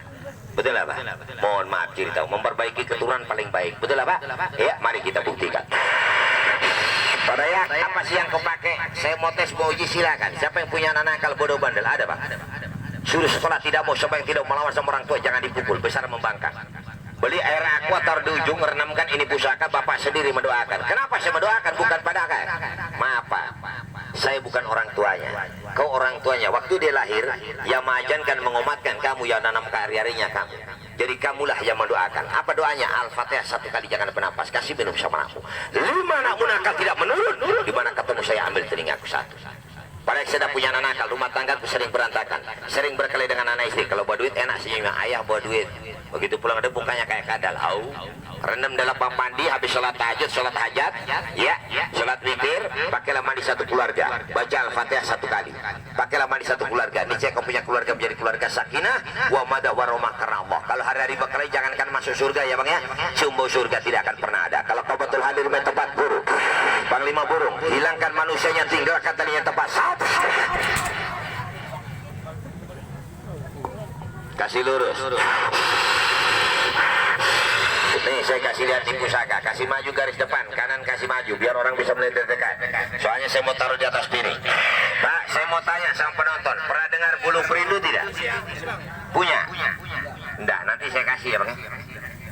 Betul lah Pak? Mohon maaf cerita, memperbaiki keturunan paling baik. Betul lah Pak? Ya, mari kita buktikan. Pada ya, apa sih yang kau pakai? Saya mau tes, mau uji, silakan. Siapa yang punya anak nakal bodoh bandel? Ada Pak? Suruh sekolah tidak mau, siapa yang tidak melawan sama orang tua jangan dipukul, besar membangkang. Beli air aqua taruh di ujung, renamkan, ini pusaka, Bapak sendiri mendoakan. Kenapa saya mendoakan? Bukan pada kan? Maaf Pak, saya bukan orang tuanya, kau orang tuanya. Waktu dia lahir, yang mengajarkan, mengumatkan kamu, yang nanam ke hari-harinya kamu. Jadi kamulah yang mendoakan. Apa doanya? Al-Fatihah 1 kali, jangan bernapas, kasih minum sama anakmu. 5 anakmu nakal tidak menurun. Di mana ketemu saya ambil telingaku 1. Padahal saya sudah punya anak nakal, rumah tangga sering berantakan, sering berkelahi dengan anak istri. Kalau bawa duit enak senyumnya, ayah bawa duit. Begitu pulang ada mukanya kayak kadal. Rendam dalam mandi, habis sholat tahajud, sholat hajat, ya, sholat witir, pakailah mandi 1 keluarga, baca Al-Fatihah 1 kali, pakailah mandi 1 keluarga. Niscaya kau punya keluarga menjadi keluarga sakinah, wa madah warahmah karena Allah. Kalau hari-hari berkelahi jangankan masuk surga ya Bang ya, cium bau surga tidak akan pernah ada. Kalau kau betul hadir di tempat buruk, Panglima burung, hilangkan manusianya, tinggalkan talinya tempat. Kasih lurus. Nih saya kasih lihat di pusaka, kasih maju garis depan, kanan kasih maju, biar orang bisa melihat dekat. Soalnya saya mau taruh di atas piring. Pak, saya mau tanya sama penonton, pernah dengar bulu perindu tidak? Punya? Enggak, nanti saya kasih ya Bang.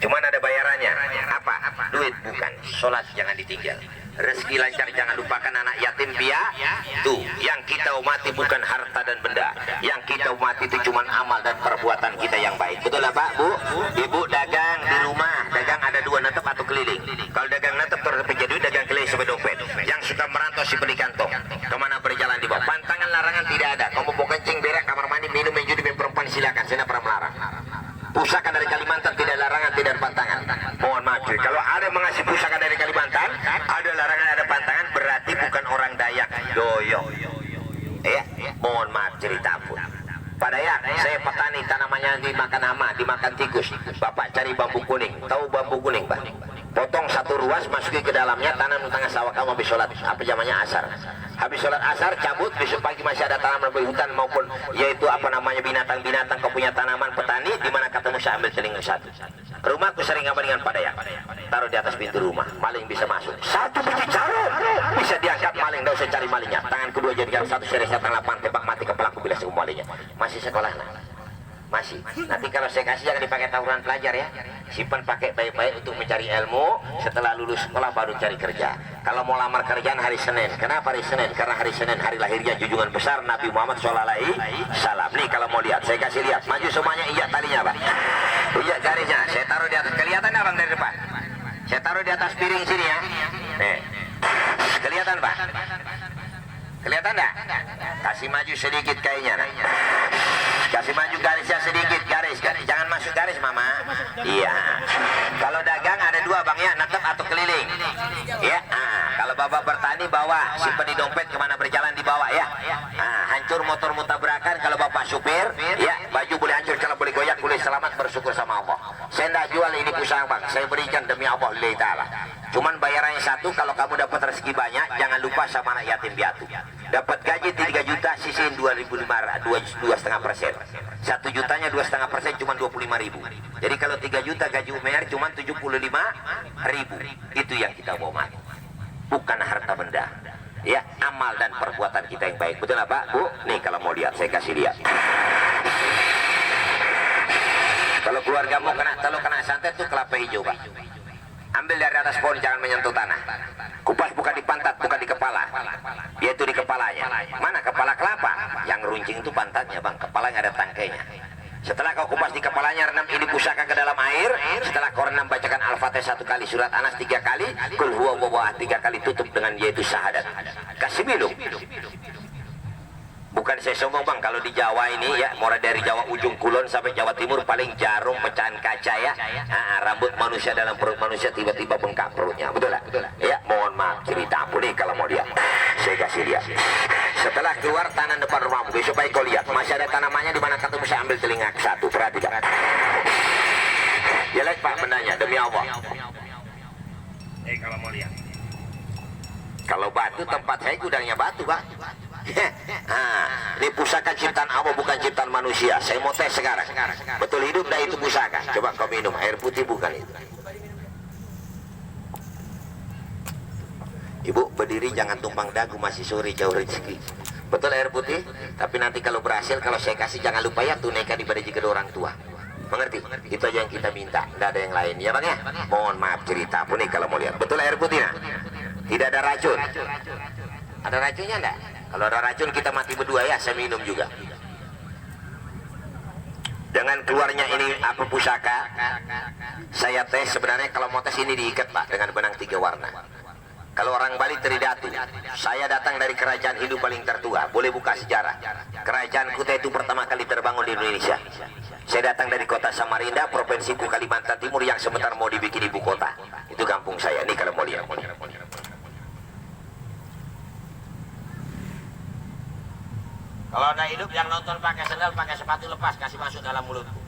Cuman ada bayarannya. Apa? Duit bukan. Sholat jangan ditinggal. Rezeki lancar jangan lupakan, anak yatim piatu. Yang kita umati bukan harta dan benda. Yang kita umati itu cuma amal dan perbuatan kita yang baik. Betul lah Pak, Bu? Ibu dagang di rumah, dagang ada 2, netep atau keliling. Kalau dagang netep terus jadi dagang keliling sampai dompet. Yang suka merantau si beli kantong. Kemana berjalan di bawah. Pantangan larangan tidak ada. Kamu mau kencing, berak, kamar mandi, minum, judi, main perempuan silakan. Saya tidak pernah melarang. Pusaka dari Kalimantan tidak larangan, tidak ada pantangan. Mohon maaf, kalau ada mengasih pusaka dari Kalimantan, ada larangan, ada pantangan, berarti bukan orang Dayak doyong. Ya, mohon maaf cerita pun. Pada ya, saya petani, tanamannya dimakan hama, dimakan tikus. Bapak cari bambu kuning, tahu bambu kuning Pak? Potong 1 ruas, masuki ke dalamnya, tanam di tengah sawah kamu habis sholat, apa zamannya asar. Habis sholat asar, cabut, besok pagi masih ada tanaman di hutan maupun yaitu apa namanya binatang-binatang. Kau punya tanaman petani, di mana ketemu saya ambil telinga 1. Rumahku sering apa dengan Padaya, taruh di atas pintu rumah, maling bisa masuk. 1 biji jarum bisa diangkat maling, tidak usah cari malingnya. Tangan kedua jadikan 1 seri setan 8, tembak mati ke pelaku bila semua malingnya. Masih sekolah nah? Masih. Nanti kalau saya kasih jangan dipakai tawuran pelajar ya. simpan pakai baik-baik untuk mencari ilmu. Setelah lulus sekolah baru cari kerja. Kalau mau lamar kerjaan hari Senin. Kenapa hari Senin? Karena hari Senin hari lahirnya junjungan besar Nabi Muhammad SAW. Nih kalau mau lihat, saya kasih lihat. Maju semuanya, injak talinya Pak. Injak garisnya, saya taruh di atas. Kelihatan abang dari depan? Saya taruh di atas piring sini ya. Nih, kelihatan Pak? Kelihatan enggak? Kasih maju sedikit kayaknya. Nah. Kasih maju garisnya sedikit, garis. Jangan masuk garis Mama. Iya. Kalau dagang ada dua Bang ya, netep atau keliling. Ya. Kalau Bapak bertani bawa, simpan di dompet kemana berjalan dibawa ya. Hancur motor tabrakan kalau Bapak supir, ya baju boleh hancur kalau boleh goyak, boleh selamat, bersyukur sama Allah. Saya tidak jual ini pusang Bang, saya berikan demi Allah lillahi ta'ala. Cuman bayarannya satu, kalau kamu dapat rezeki banyak, jangan lupa sama anak yatim piatu. Dapat gaji 3 juta, sisihin 2,5%. 1 jutanya 2,5% cuma 25.000. Jadi kalau 3 juta gaji UMR cuma 75.000. Itu yang kita mau mati. Bukan harta benda. Ya, amal dan perbuatan kita yang baik. Betul nggak Pak? Bu, nih kalau mau lihat, saya kasih lihat. Kalau keluargamu kena santet tuh kelapa hijau Pak. Ambil dari atas pohon, jangan menyentuh tanah. Kupas bukan di pantat, bukan di kepala. Dia itu di kepalanya. Mana kepala kelapa? Yang runcing itu pantatnya Bang, kepalanya ada tangkainya. Setelah kau kupas di kepalanya, renam ini pusaka ke dalam air. Setelah kau renam, bacakan Al-Fatihah 1 kali, surat Anas 3 kali, Qul huwallahu 3 kali, tutup dengan yaitu syahadat. Kasih minum. Bukan saya sombong Bang, kalau di Jawa ini ya, mulai dari Jawa ujung kulon sampai Jawa Timur paling jarum pecahan kaca ya. Rambut manusia dalam perut manusia tiba-tiba bengkak perutnya, betul lah? Ya, mohon maaf cerita aku nih kalau mau lihat. Saya kasih lihat. Setelah keluar tanam depan rumahmu, supaya kau lihat masih ada tanamannya di mana ketemu, saya ambil telinga satu, perhatikan. Jelek Pak bendanya, demi Allah. Kalau mau lihat. Kalau batu tempat saya gudangnya batu Pak. Ini pusaka ciptaan Allah, bukan ciptaan manusia. Saya mau tes sekarang. Betul hidup dah itu pusaka. Coba kau minum air putih, bukan itu. Ibu berdiri, jangan tumpang dagu, masih sore jauh rezeki. Betul air putih. Tapi nanti kalau berhasil, kalau saya kasih jangan lupa ya, tunaikan ibadah jika orang tua. Mengerti? Itu aja yang kita minta, tidak ada yang lain ya Bang ya. Mohon maaf cerita pun nih kalau mau lihat. Betul air putih nah? Tidak ada racun. Ada racunnya enggak? Kalau ada racun kita mati berdua ya, saya minum juga. Dengan keluarnya ini apa pusaka, saya tes sebenarnya kalau mau tes ini diikat Pak dengan benang 3 warna. Kalau orang Bali Tridatu, saya datang dari kerajaan Hindu paling tertua, boleh buka sejarah. Kerajaan Kuta itu pertama kali terbangun di Indonesia. Saya datang dari kota Samarinda, provinsi Kalimantan Timur yang sebentar mau dibikin ibu kota. Itu kampung saya, ini kalau mau lihat. Kalau anda hidup yang nonton pakai sandal, pakai sepatu lepas, kasih masuk dalam mulutku.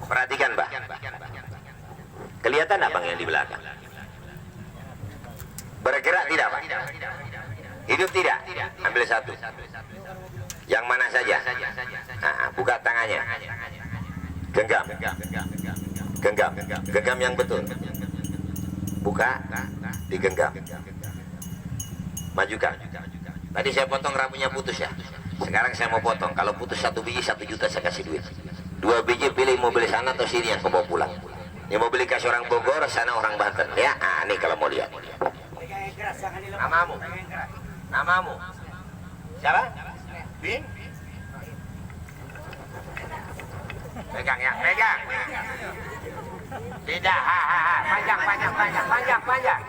Perhatikan Pak. Kelihatan abang yang di belakang? Bergerak tidak Pak? Hidup tidak? Ambil satu. Yang mana saja? Buka tangannya. Genggam. Genggam yang betul. Buka, digenggam. Majukan. Tadi saya potong rambutnya putus ya. Sekarang saya mau potong. Kalau putus 1 biji 1 juta saya kasih duit. 2 biji pilih mau beli sana atau sini yang kau bawa pulang. Yang mau beli kasih orang Bogor, sana orang Banten. Ya, nih kalau mau lihat. Namamu? Namamu? Siapa? Bin? Pegang ya, pegang. Tidak, panjang.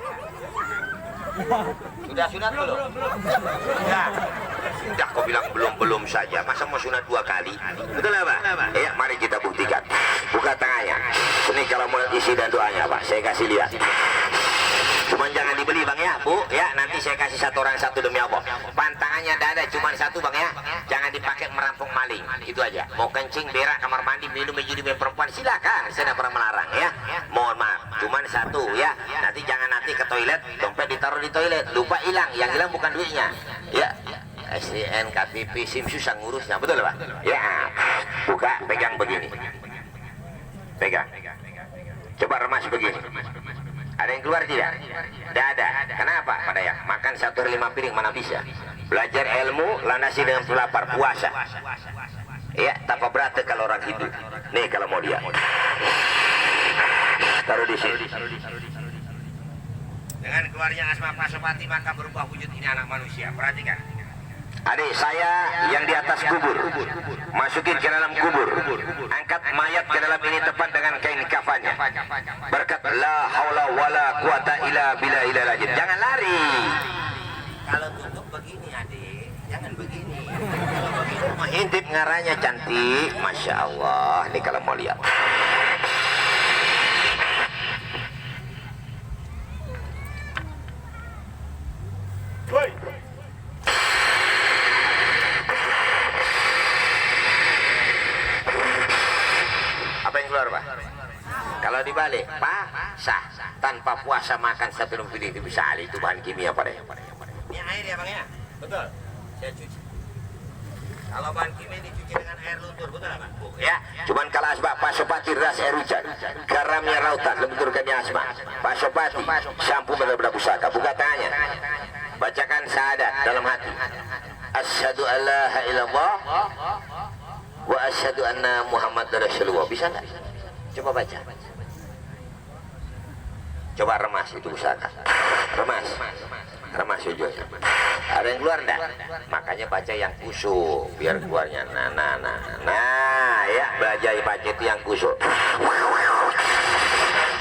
Sudah sunat belum? Sudah kau bilang belum saja. Masa mau sunat 2 kali? Betul lah Pak? Ya, mari kita buktikan. Buka tangannya. Ini kalau mau isi dan doanya Pak, saya kasih lihat. Cuman jangan dibeli Bang ya, Bu. Ya, nanti saya kasih satu orang satu demi Allah. Pantangannya dada cuma satu Bang ya. Jangan dipakai merampok maling. Itu aja. Mau kencing, berak, kamar mandi, minum, judi, main perempuan, silakan. Saya tidak pernah melarang ya. Mohon maaf. Cuman satu ya. Nanti jangan nanti ke toilet, dompet ditaruh di toilet, lupa hilang. Yang hilang bukan duitnya. Ya. SDN, KTP, SIM susah ngurusnya. Betul Pak? Ya. Buka, pegang begini. Pegang. Coba remas begini. Ada yang keluar tidak? Tidak ada. Kenapa? Pada ya, makan 1 hari 5 piring mana bisa. Belajar ilmu, landasi dengan pelapar, puasa. Ya, tanpa berat kalau orang hidup. Nih kalau mau dia. Taruh di sini. Dengan keluarnya Asma Pasopati maka berubah wujud ini anak manusia. Perhatikan. Adik saya yang di atas kubur, masukin ke dalam kubur, angkat mayat ke dalam ini tepat dengan kain kafannya. Berkat la haula wala quwata illa billah. Jangan lari. Kalau tutup begini adik, jangan begini. Mengintip ngaranya cantik, masya Allah. Ini kalau mau lihat. Apa yang keluar, Pak? Kalau dibalik, Pak, sah. Tanpa puasa makan satu pilih itu bisa alih, itu bahan kimia pada. Ini air ya bang ya? Betul. Saya cuci. Kalau bahan kimia dicuci dengan air luntur, betul nggak, Pak? Ya, cuman kalau asma Pasopati ras air hujan, garamnya rautan, lenturkannya asma Pasopati, sampo benar-benar pusaka. Buka tangannya, bacakan syahadat dalam hati. Asyhadu alla ilaha illallah wa asyhadu anna Muhammadar Rasulullah. Bisa nggak? Coba baca. Coba remas itu pusaka. Remas ujungnya. Ada yang keluar enggak? Makanya baca yang kusuk biar keluarnya. Nah, ya baca itu yang kusuk.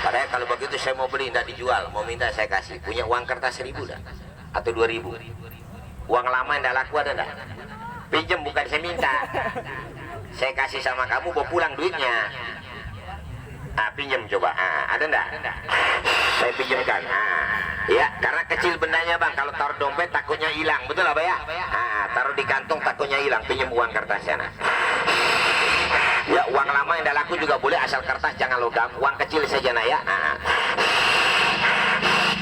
Padahal kalau begitu saya mau beli enggak dijual, mau minta saya kasih. Punya uang kertas 1.000 dah atau 2.000. Uang lama enggak laku ada enggak? Pinjam bukan saya minta. Saya kasih sama kamu, bawa pulang duitnya. Pinjam coba. Ada enggak? Saya pinjamkan. Ya, karena kecil bendanya bang. Kalau taruh dompet takutnya hilang, betul apa ya? Taruh di kantong takutnya hilang. Pinjam uang kertasnya. Ya, uang lama yang tidak laku juga boleh, asal kertas jangan logam. Uang kecil saja nak ya.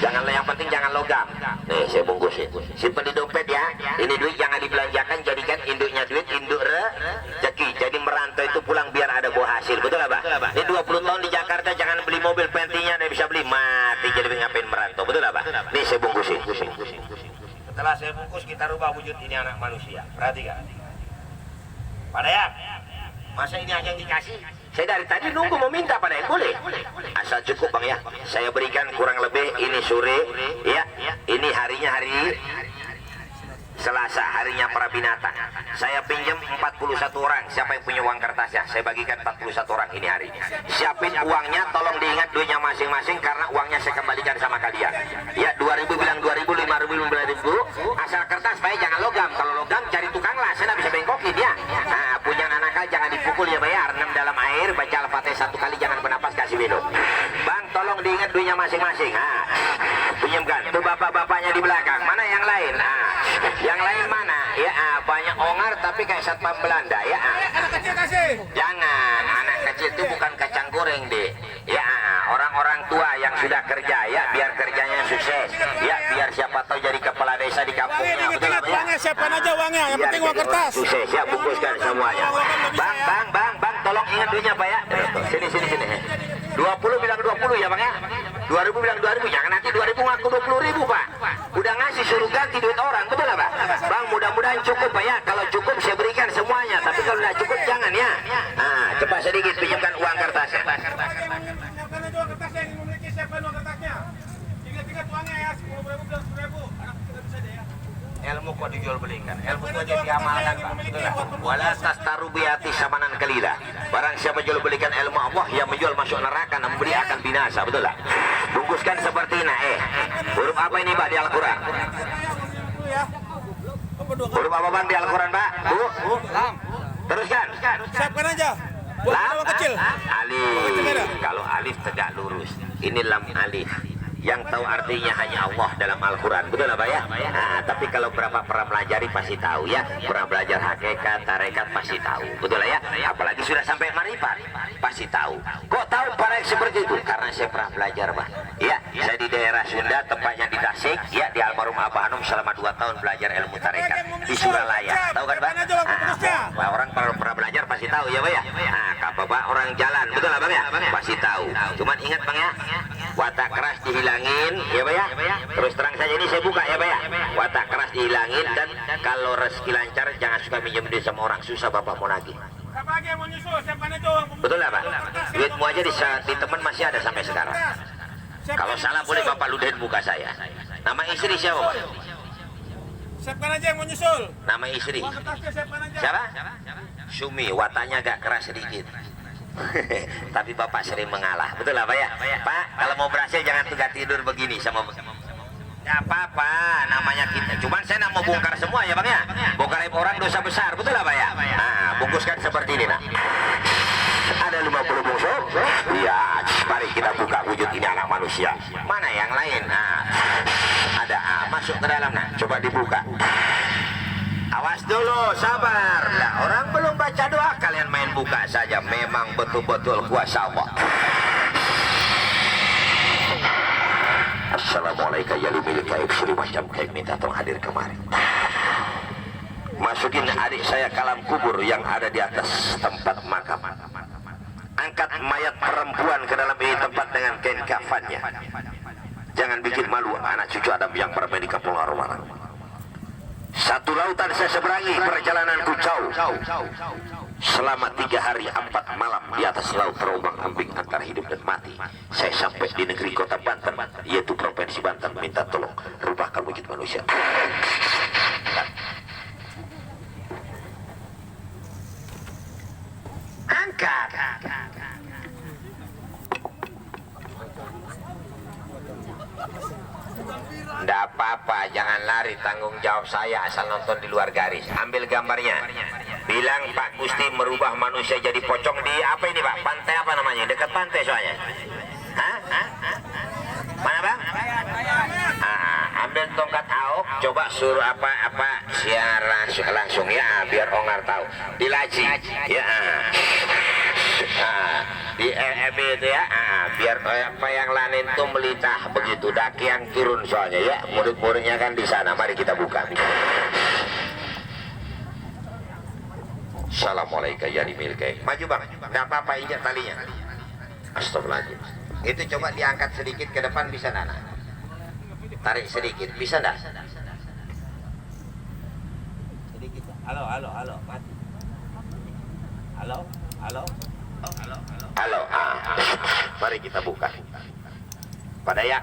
Jangan, yang penting jangan logam. Nih saya bungkusin. Simpan di dompet ya. Ini duit jangan dibelanjakan, jadikan induknya duit, induk rezeki. Jadi merantau itu pulang biar ada buah hasil, betul apa? Ini 20 tahun di Jakarta jangan beli mobil pentinya, dia bisa beli mati. Jadi ngapain merantau, betul apa? Nih saya bungkusin. Setelah saya bungkus kita rubah wujud ini anak manusia. Perhatikan. Pada ya, masa ini aja yang dikasih? Saya dari tadi nunggu mau minta pada yang boleh. Asal cukup bang ya. Saya berikan kurang lebih ini sore ya. Ini harinya hari Selasa, harinya para binatang. Saya pinjam 41 orang. Siapa yang punya uang kertasnya? Saya bagikan 41 orang ini hari. Siapin uangnya, tolong diingat duitnya masing-masing karena uangnya saya kembalikan sama kalian. Ya, 2.000 bilang 2.000, 5.000 bilang 5.000. Asal kertas, baik jangan logam. Kalau logam cari tukang lah, saya nggak bisa bengkokin ya. Punya anak jangan dipukul ya bayar. Rendam dalam air, baca Al-Fatihah 1 kali, jangan bernapas, kasih minum. Bang, tolong diingat duitnya masing-masing. Pinjamkan. Tuh bapak-bapaknya di belakang. Mana yang lain? Yang lain mana? Ya, banyak ongar tapi kayak satpam Belanda ya. Anak kecil kasih. Jangan, anak kecil itu bukan kacang goreng deh. Ya, orang-orang tua yang sudah kerja ya, biar kerjanya sukses. Ya, biar siapa tahu jadi kepala desa di kampungnya. Betul apa ya? Uangnya siapkan aja uangnya, yang penting uang kertas. Sukses ya, bungkuskan semuanya. Bang, tolong ingat duitnya Pak ya. Sini. 20 bilang 20 ya Bang ya. 2.000 bilang 2.000, jangan nanti 2.000 ngaku 20.000 Pak. Udah ngasih suruh ganti duit orang, betul Pak? Bang, mudah-mudahan cukup Pak ya. Kalau cukup saya berikan semuanya, tapi kalau tidak cukup jangan ya. Cepat sedikit pinjamkan uang kertasnya. Siapkan aja uang kertasnya yang memiliki, siapkan uang kertasnya. Ingat uangnya ya, 10.000 bilang 10.000. Anak kecil bisa deh ya. Ilmu kok dijual belikan, ilmu kok jadi amalan Pak. Wala tastaru biati samanan kalila. Barang siapa jual belikan ilmu Allah, yang menjual masuk neraka, yang membeli akan binasa, betul lah. Bungkuskan seperti ini. Huruf apa ini Pak di Al-Quran? Huruf apa Bang di Al-Quran Pak? Bu? Teruskan. Siapkan aja. Buat uang kecil. Alif. Kalau alif tegak lurus. Ini lam alif. Yang tahu artinya hanya Allah dalam Al-Quran, betul Pak ya? Tapi kalau berapa pernah pelajari pasti tahu ya. Pernah belajar hakikat, tarekat pasti tahu, betul ya? Apalagi sudah sampai marifat, pasti tahu. Kok tahu para seperti itu? Karena saya pernah belajar Pak. Ya, saya di daerah Sunda, tempatnya di Tasik, ya di almarhum Abah Hanum selama 2 tahun belajar ilmu tarekat di Suralaya. Tahu kan Pak? Orang pernah belajar pasti tahu ya Pak ya? Bapak orang jalan, betul Bang ya? Pasti tahu. Cuman ingat Bang ya, watak keras dihilangin ya Pak ya. Terus terang saja ini saya buka ya Pak ya. Watak keras dihilangin, dan kalau rezeki lancar jangan suka minjem duit sama orang susah Bapak mau nagih. Siapa lagi yang mau nyusul? Siapkan aja uang. Betul lah Pak. Duit muridmu aja di teman masih ada sampai sekarang. Kalau salah boleh Bapak ludahin muka saya. Nama istri siapa Pak? Siapkan aja yang mau nyusul. Nama istri Uang kertasnya siapkan aja. siapa? Sumi, wataknya agak keras sedikit. Tapi Bapak sering mengalah, betul lah Pak ya? Pak, kalau mau berhasil jangan tegak tidur begini sama. Ya apa-apa, namanya kita. Cuman saya nak mau bongkar semua ya Bang ya. Bongkar aib orang dosa besar, betul lah Pak ya? Nah, bungkuskan seperti ini nak. Ada 50 bungkus. Iya, mari kita buka wujud ini anak manusia. Mana yang lain? Nah, ada. Masuk ke dalam nak. Coba dibuka. Awas dulu, sabar. Nah, orang belum baca doa, kalian main buka saja. Memang betul-betul kuasa Allah. Assalamualaikum ya lumil gaib, suruh macam gaib minta tolong hadir kemari. Masukin adik saya ke alam kubur yang ada di atas tempat makam. Angkat mayat perempuan ke dalam ini tempat dengan kain kafannya. Jangan bikin malu anak cucu Adam yang bermain di kampung Arwana. Satu lautan saya seberangi, perjalananku jauh. Selama 3 hari 4 malam di atas laut terombang-ambing antara hidup dan mati. Saya sampai di negeri kota Banten, yaitu provinsi Banten. Minta tolong rubahkan wujud manusia. Angkat. Nggak apa-apa, jangan lari, tanggung jawab saya asal nonton di luar garis. Ambil gambarnya. Bilang Pak Gusti merubah manusia jadi pocong di apa ini Pak? Pantai apa namanya? Dekat pantai soalnya. Hah? Mana Bang? Ambil tongkat auk, coba suruh apa siaran langsung ya, biar Ongar tahu. Dilaci, ya. Di EMB itu ya, biar apa yang lain tuh melitah begitu, daki yang turun soalnya ya, murid-muridnya kan di sana. Mari kita buka. Assalamualaikum ya dimilkai. Maju Bang, nggak apa-apa, injak talinya. Astagfirullahaladzim. Itu coba diangkat sedikit ke depan, bisa Nana? Tarik sedikit, bisa enggak? Sedikit. Halo. Mati. Halo. Mari kita buka. Pada ya,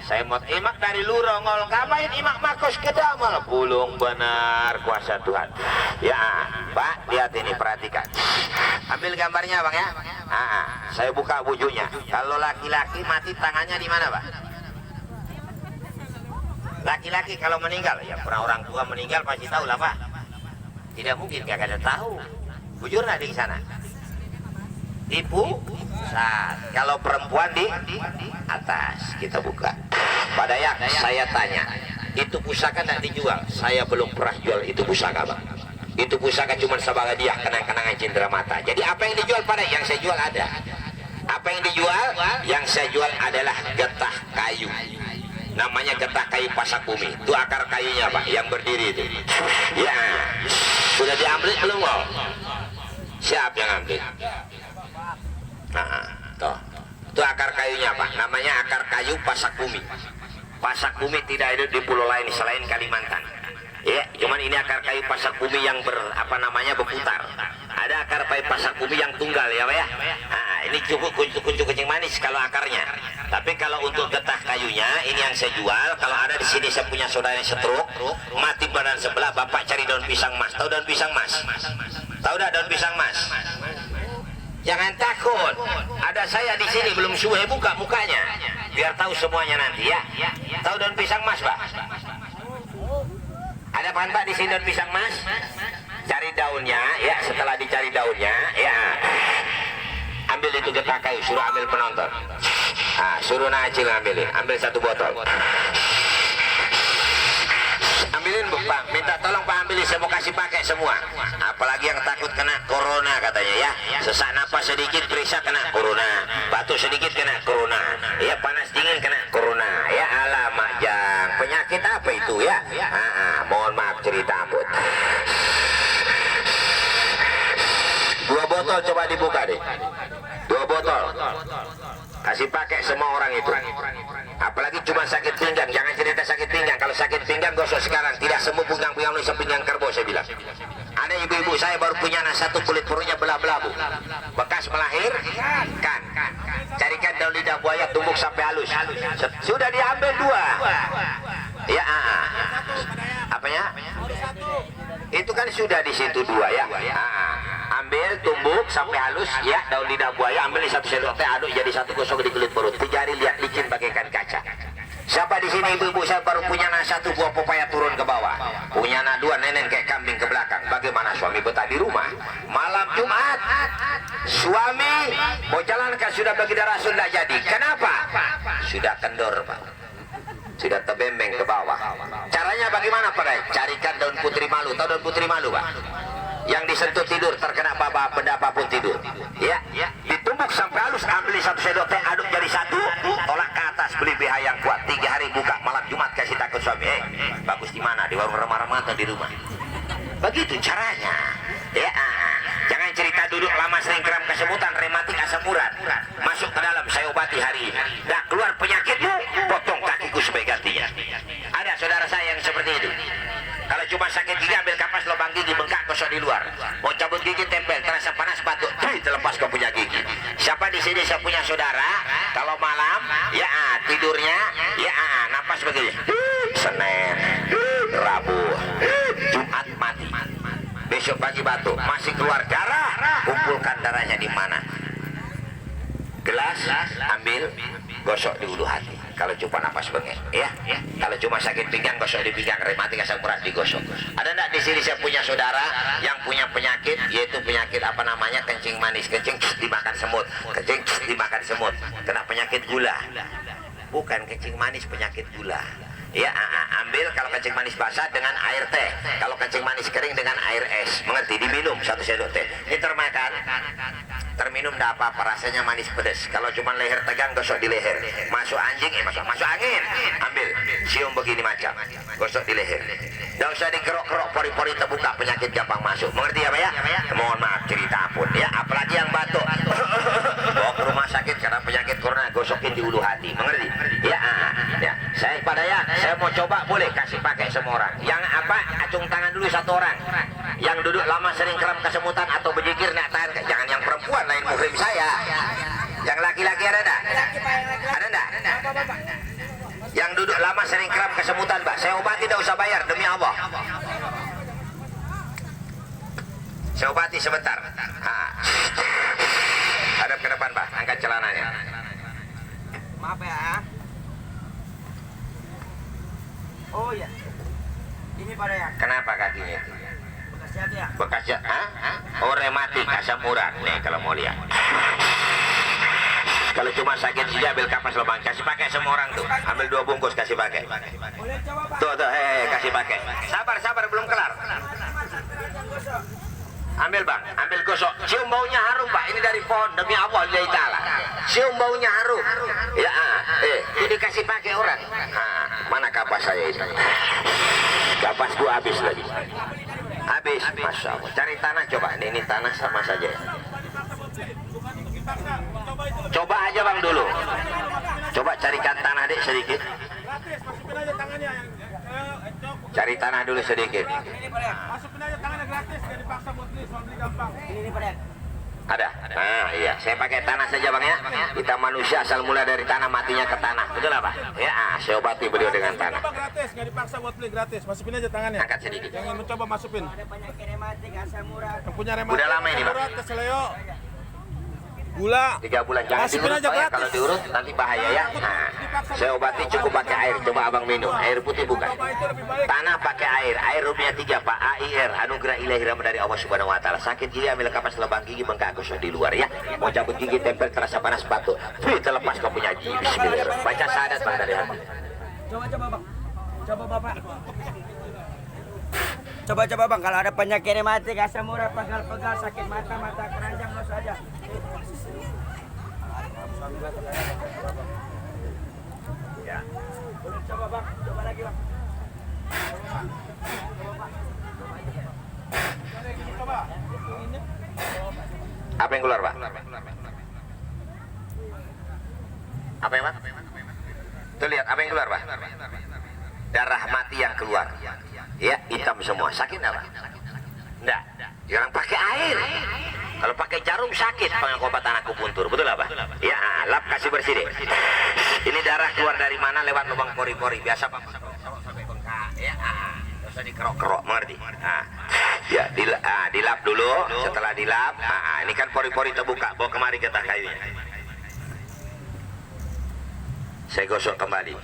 saya mau imak dari lurongol, ngapain imak makos ke damal? Pulung benar kuasa Tuhan. Ya, Pak, lihat ini, perhatikan. Ambil gambarnya Bang ya. Saya buka wujudnya. Kalau laki-laki mati tangannya di mana Pak? Laki-laki kalau meninggal, ya pernah orang tua meninggal pasti tahu lah Pak. Tidak mungkin gak ada tahu. Bujur nggak di sana? Ibu, kalau perempuan di atas. Kita buka. Pada ya, saya tanya, itu pusaka tidak dijual? Saya belum pernah jual itu pusaka Bang. Itu pusaka cuma sebagai dia kenang-kenangan cindera mata. Jadi apa yang dijual pada yang saya jual ada. Apa yang dijual? Yang saya jual adalah getah kayu. Namanya getah kayu pasak bumi. Itu akar kayunya Pak, yang berdiri itu. Ya, sudah diambil belum kok? Siap yang ambil. Tuh. Itu akar kayunya Pak, namanya akar kayu pasak bumi. Pasak bumi tidak ada di pulau lain selain Kalimantan. Ya, cuman ini akar kayu pasak bumi yang berputar. Ada akar kayu pasak bumi yang tunggal ya Pak ya. Ini cukup kuncu kencing manis kalau akarnya. Tapi kalau untuk getah kayunya ini yang saya jual. Kalau ada di sini saya punya saudara yang stroke, mati badan sebelah, Bapak cari daun pisang mas. Tahu daun pisang mas? Tahu dah daun pisang mas? Jangan takut. Ada saya di sini belum suwe, buka mukanya. Biar tahu semuanya nanti ya. Tahu daun pisang mas, Pak? Ada Pak di sini daun pisang mas? Cari daunnya ya, setelah dicari daunnya ya. Ambil itu getah kayu, suruh ambil penonton. Suruh Najil ambilin, ambil 1 botol. Ambilin Pak, minta tolong Pak ambilin, saya mau kasih pakai semua. Apalagi yang takut kena corona katanya ya. Sesak napas sedikit periksa kena corona, batuk sedikit kena corona, ya panas dingin kena corona. Ya alamak Jang, penyakit apa itu ya? Mohon maaf cerita ampun. 2 botol coba dibuka deh. 2 botol. Kasih pakai semua orang itu. Apalagi cuma sakit pinggang, jangan cerita sakit pinggang. Kalau sakit pinggang gosok sekarang, tidak sembuh pinggang-pinggang lu pinggang kerbau saya bilang. Ada ibu-ibu saya baru punya anak 1 kulit perutnya belah-belah Bu. Bekas bekas melahirkan. Carikan daun lidah buaya tumbuk sampai halus. Sudah diambil 2. Ya, apanya? Itu kan sudah di situ 2 ya. Ambil tumbuk sampai halus ya, daun lidah buaya, ambil 1 sendok teh, aduk jadi 1, gosok di kulit perut. 3 hari lihat licin bagaikan kaca. Siapa di sini ibu-ibu saya baru punya 1 buah pepaya turun ke bawah, punya 2 nenek kayak kambing ke belakang. Bagaimana suami betah di rumah? Malam Jumat suami mau jalankan sudah bagi darah sudah jadi. Kenapa? Sudah kendor Pak, sudah terbembeng ke bawah. Caranya bagaimana Pak? Carikan daun putri malu. Tahu daun putri malu Pak? Yang disentuh tidur, terkena benda apapun tidur ya, ditumbuk sampai halus, ambil 1 sendok teh, aduk jadi 1, tolak ke atas, beli BH yang kuat. 3 hari buka, malam Jumat kasih takut suami, bagus di mana, di warung remah-remah atau di rumah? Begitu caranya ya. Jangan cerita duduk lama sering kram kesemutan, rematik, asam urat, masuk ke dalam saya obati hari ini, dah keluar penyakitmu, potong kakiku sebagai gantinya. Ada saudara saya yang seperti itu. Kalau cuma sakit gigi, ambil kapas lubang gigi, bengkak, gosok di luar. Mau cabut gigi, tempel, terasa panas, batuk, terlepas kau punya gigi. Siapa di sini saya punya saudara, kalau malam, ya tidurnya, ya napas begini. Senin, Rabu, Jumat mati. Besok pagi batuk, masih keluar darah, kumpulkan darahnya di mana? Gelas, ambil, gosok di ulu hati. Kalau cuma napas bengek, ya. Kalau cuma sakit pinggang, gosok di pinggang, rematik asam urat digosok. Ada enggak di sini saya punya saudara yang punya penyakit, yaitu penyakit apa namanya, kencing manis, kencing dimakan semut, kencing dimakan semut, kena penyakit gula. Bukan kencing manis, penyakit gula. Ya, ambil kalau kencing manis basah dengan air teh, kalau kencing manis kering dengan air es, mengerti? Diminum 1 sendok teh. Ini termakan, terminum tidak apa-apa, rasanya manis pedas. Kalau cuma leher tegang, gosok di leher. Masuk anjing, masuk angin, ambil, cium begini macam, gosok di leher. Tidak usah dikerok-kerok, pori-pori terbuka, penyakit gampang masuk. Mengerti ya Pak ya? Mohon maaf cerita ampun ya, apalagi yang batuk, bawa ke rumah sakit karena penyakit corona, gosokin di ulu hati. Mengerti? Ya, ya. Saya pada ya, saya mau coba, boleh kasih pakai semua orang. Yang apa? Acung tangan dulu 1 orang. Yang duduk lama sering kram kesemutan atau berzikir nak tahan. Jangan yang perempuan, lain muhrim saya. Yang laki-laki ada enggak? Ada enggak? Yang duduk lama sering kram kesemutan, Pak. Saya obati tidak usah bayar, demi Allah. Saya obati sebentar. Hadap ke depan, Pak. Angkat celananya. Maaf ya. Oh ya. Ini pada ya. Kenapa kakinya itu? Bekas jatuh ya. Bekas oh rematik, asam urat. Nih kalau mau lihat. Kalau cuma sakit gigi, ambil kapas lubang, kasih pakai semua orang tuh. Ambil 2 bungkus kasih pakai. Boleh coba Pak. Tuh, kasih pakai. Sabar, belum kelar. Ambil Bang, ambil gosok. Cium baunya harum Pak. Ini dari pohon, demi Allah lillahi ta'ala. Cium baunya harum. Ya, ini dikasih pakai orang. Mana kapas saya ini? Kapas gua habis lagi. Habis, Masya Allah. Cari tanah coba. Ini tanah sama saja. Coba aja Bang dulu. Coba carikan tanah dek sedikit. Masukin aja tangannya yang Cari tanah dulu sedikit. masukin aja tangannya gratis, gak dipaksa buat beli, soal beli gampang. Ini pada ya. Ada? Nah iya, saya pakai tanah saja Bang ya. Kita manusia asal mula dari tanah, matinya ke tanah. Betul apa? Ya, saya obati beliau dengan tanah. Coba gratis, gak dipaksa buat beli gratis. Masukin aja tangannya. Angkat sedikit. Jangan mencoba masukin. Ada penyakit rematik, asam urat. Yang punya rematik, Udah lama ini, Bang? urat, keseleo, gula. 3 bulan, jangan Masukin diurut aja Pak ya. gratis. Kalau diurut nanti bahaya ya. Nah, saya obati cukup pakai air. Coba Abang minum, air putih bukan. Coba itu lebih baik. Tanah pakai air rupiah 3 Pak, AIR, anugerah ilahi rahmat dari Allah Subhanahu wa taala. Sakit gigi ambil kapas lubang gigi, bengkak gosok di luar ya. Mau cabut gigi, tempel, terasa panas, batuk. Terlepas kau punya gigi. Bismillahirrahmanirrahim. Baca syahadat Bang dari hati. Coba Bang. Coba Bapak. Coba Bang, kalau ada penyakit rematik, asam urat, pegal-pegal, sakit mata keranjang, gosok aja. Ya. Boleh coba Bang, coba lagi Bang. Apa yang keluar Pak? Apa yang Pak? Tuh lihat apa yang keluar Pak? Darah mati yang keluar. Ya, hitam semua. Sakit nggak Pak? Enggak. Sekarang pakai air. Kalau pakai jarum sakit pengobatan akupuntur, betul apa? Ya, lap kasih bersih deh. Ini darah keluar dari mana lewat lubang pori-pori biasa Pak. Sampai bengkak ya. Usah dikerok-kerok, mengerti? Ya, dilap dulu. Setelah dilap, ini kan pori-pori terbuka. Bawa kemari getah kayunya. Saya gosok kembali.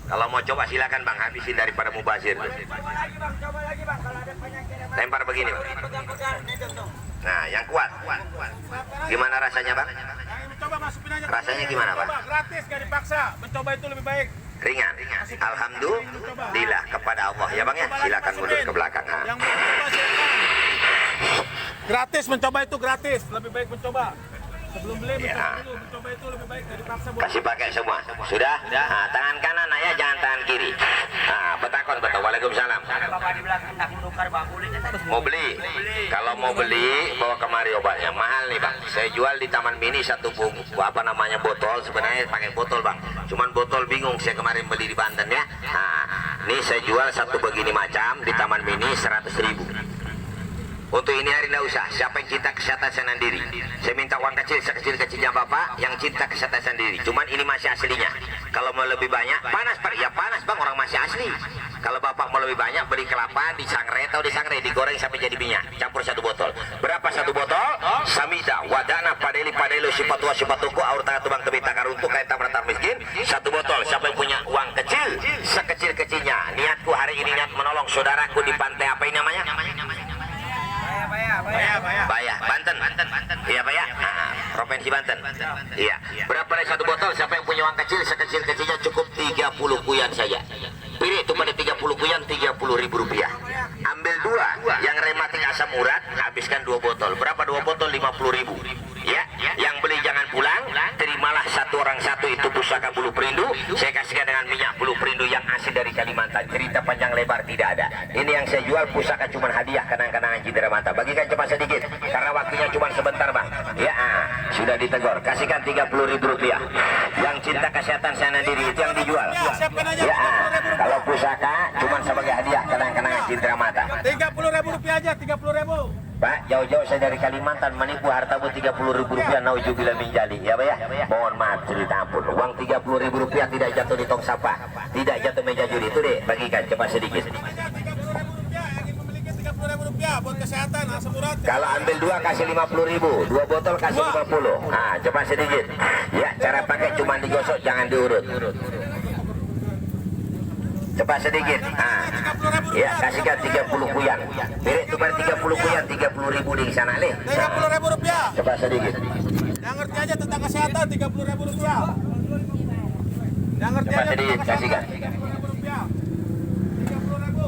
Kalau mau coba silakan Bang, habisin daripada mubazir. Coba lagi bang, kalau ada penyakit yang Lempar begini Bang. pegang-pegang, nih contoh. Nah, yang kuat. Gimana rasanya Bang? Coba masukin aja. Rasanya gimana Bang? Coba gratis, gak dipaksa. Mencoba itu lebih baik. Ringan. Alhamdulillah kepada Allah ya Bang ya. Silakan mundur ke belakang. Yang mau coba silakan. Gratis, mencoba itu gratis. Lebih baik mencoba. Sebelum beli mencoba dulu. Mencoba itu lebih baik dari paksa. Kasih pakai semua. Sudah? Nah, tangan kanan ya, jangan tangan kiri. Nah, betakon betul. Waalaikumsalam. Bapak di belakang tak menukar bang, boleh kan? Mau beli? Kalau mau beli, bawa kemari obatnya. Mahal nih Bang. Saya jual di Taman Mini satu botol. Sebenarnya pakai botol Bang. Cuman botol bingung. Saya kemarin beli di Banten ya. Nah, ini saya jual satu begini macam di Taman Mini 100.000. Untuk ini hari tidak usah. Siapa yang cinta kesehatan sendiri, saya minta uang kecil sekecil-kecilnya Bapak yang cinta kesehatan sendiri. Cuman ini masih aslinya. Kalau mau lebih banyak, panas Pak. Ya panas Bang, orang masih asli. Kalau Bapak mau lebih banyak, beli kelapa, disangrai atau disangrai, digoreng sampai jadi minyak. Campur satu botol. Berapa satu botol? Samida, wadana, padelo, sipatuku, aur tengah tubang tebita karuntuk, kait tamratar miskin. Satu botol. Siapa yang punya uang kecil, sekecil-kecilnya. Niatku hari ini niat menolong saudaraku di pantai apa ini namanya? Bayah, Banten. Iya Pak ya. Provinsi Banten. Iya. Berapa dari satu botol? Siapa yang punya uang kecil, sekecil-kecilnya cukup 30 kuyan saja. Pilih itu pada 30 kuyan, 30.000 rupiah. Ambil dua, yang rematik asam urat, habiskan 2 botol. Berapa 2 botol? 50.000. Ya, yang beli jangan pulang, terimalah satu orang satu itu pusaka bulu perindu. Saya kasihkan dengan minyak bulu perindu yang asli dari Kalimantan. Cerita panjang lebar tidak ada. Ini yang saya jual pusaka cuma hadiah kenang-kenangan cindera mata. Bagikan cuma sedikit karena waktunya cuma sebentar Bang. Ya, sudah ditegur. Kasihkan 30.000 rupiah. Yang cinta kesehatan sana diri itu yang dijual. Ya, kalau pusaka cuma sebagai hadiah kenang-kenangan cindera mata. 30.000 rupiah aja, 30.000. Pak, jauh-jauh saya dari Kalimantan menipu hartamu 30.000 rupiah, naujubillah min jali. Ya Pak ya? Mohon maaf cerita ampun. Uang 30.000 rupiah tidak jatuh di tong sampah, tidak jatuh meja judi. Itu deh, bagikan cepat sedikit. 30.000 rupiah, yang ingin memiliki 30.000 rupiah buat kesehatan, asam urat. Kalau ambil 2 kasih 50.000, 2 botol kasih 50. Nah, cepat sedikit. Ya, cara pakai cuma digosok, jangan diurut. Cepat sedikit. Ya, kasihkan 30 kuyan. Pilih tukar 30 kuyan, 30.000 di sana nih. 30.000 rupiah. Cepat sedikit. Yang ngerti aja tentang kesehatan, 30.000 rupiah. Yang ngerti Cepat aja sedikit, tentang kasihkan. 30.000 rupiah. 30.000.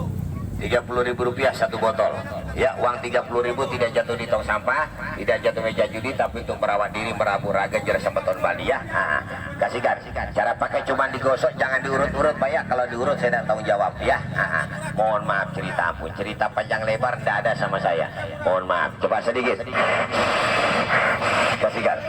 30.000 rupiah satu botol. Ya, uang 30.000 tidak jatuh di tong sampah, tidak jatuh meja judi, tapi untuk merawat diri, merabu raga, jelas sempeton Bali ya. Kasihkan. Cara pakai cuma digosok, jangan diurut-urut Pak ya. Kalau diurut saya tidak tanggung jawab ya. Mohon maaf cerita ampun, cerita panjang lebar tidak ada sama saya. Mohon maaf, coba sedikit. Kasihkan.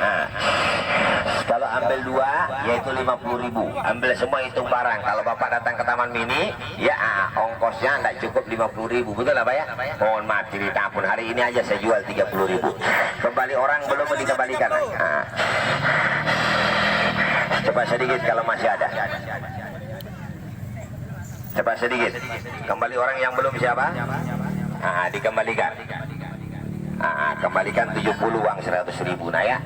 Kalau ambil 2 yaitu 50.000. Ambil semua hitung barang. Kalau Bapak datang ke Taman Mini, ya ongkosnya tidak cukup 50.000. Betul lah Pak ya? Mohon maaf cerita ampun, hari ini aja saya jual 30.000. Kembali orang belum dikembalikan. Coba sedikit kalau masih ada. Coba sedikit. Kembali orang yang belum siapa? Dikembalikan. Kembalikan 70 uang 100.000. Nah ya,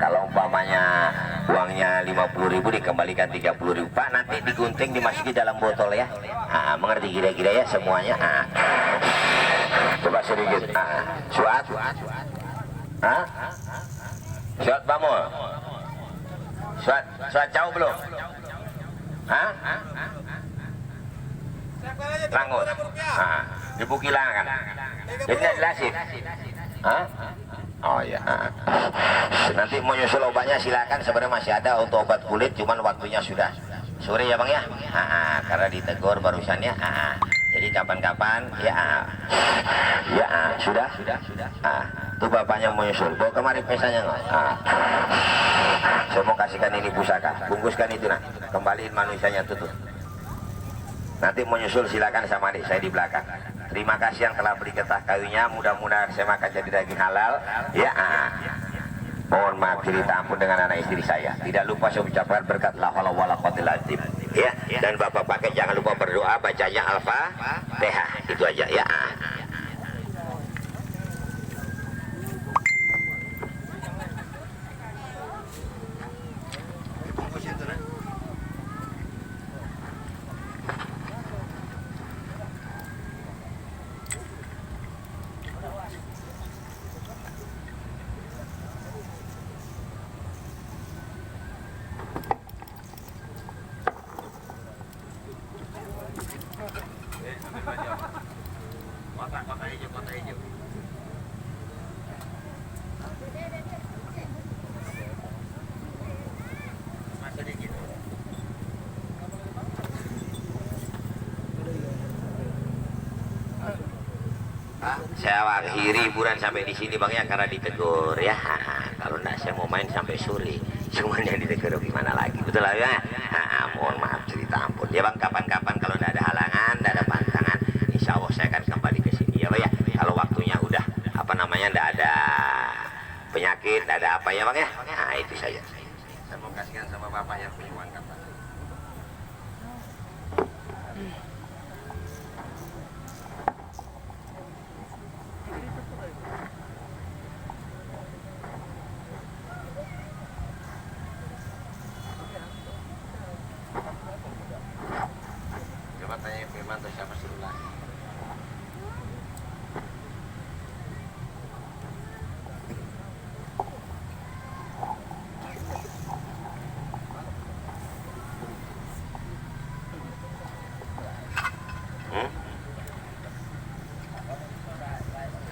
kalau umpamanya uangnya 50.000 dikembalikan 30.000. Pak, nanti digunting dimasuki dalam botol ya. Mengerti kira-kira ya semuanya. Coba sedikit. Suat. Suat Bamul. Suat jauh belum? Langut. Dibukilangan. Jadi tidak jelasin. Oh ya. Nanti mau nyusul obatnya silakan. Sebenarnya masih ada untuk obat kulit, cuman waktunya sudah sore ya Bang ya. Karena ditegur barusan ya. Jadi kapan-kapan ya. Sudah. Tuh bapaknya mau nyusul. Bawa kemari pesanya nggak? Saya mau kasihkan ini pusaka. Bungkuskan itu nah. Kembaliin manusianya tutup. Nanti mau nyusul silakan sama adik saya di belakang. Terima kasih yang telah beli getah kayunya. Mudah-mudahan saya makan jadi daging halal. Ya. Mohon maaf cerita ampun dengan anak istri saya. Tidak lupa saya ucapkan berkat la haula wala quwwata illa billah. Ya. Dan Bapak pakai jangan lupa berdoa bacanya Al-Fatihah. Itu aja ya. Kota hijau. Masih dikit. Saya akhiri hiburan sampai di sini bang ya, karena ditegur ya. Kalau enggak saya mau main sampai sore. Cuman yang ditegur gimana lagi, betul lah ya. Mohon maaf cerita ampun ya bang. Kapan-kapan kalau enggak ada halangan, enggak ada pantangan, insya Allah saya akan kembali ke sini ya bang ya. Kalau waktunya udah enggak ada penyakit, enggak ada apa ya bang ya. Nah itu saja. Saya mau kasihkan sama bapak yang punya uang kapan. Tanya Firman atau siapa suruh lagi.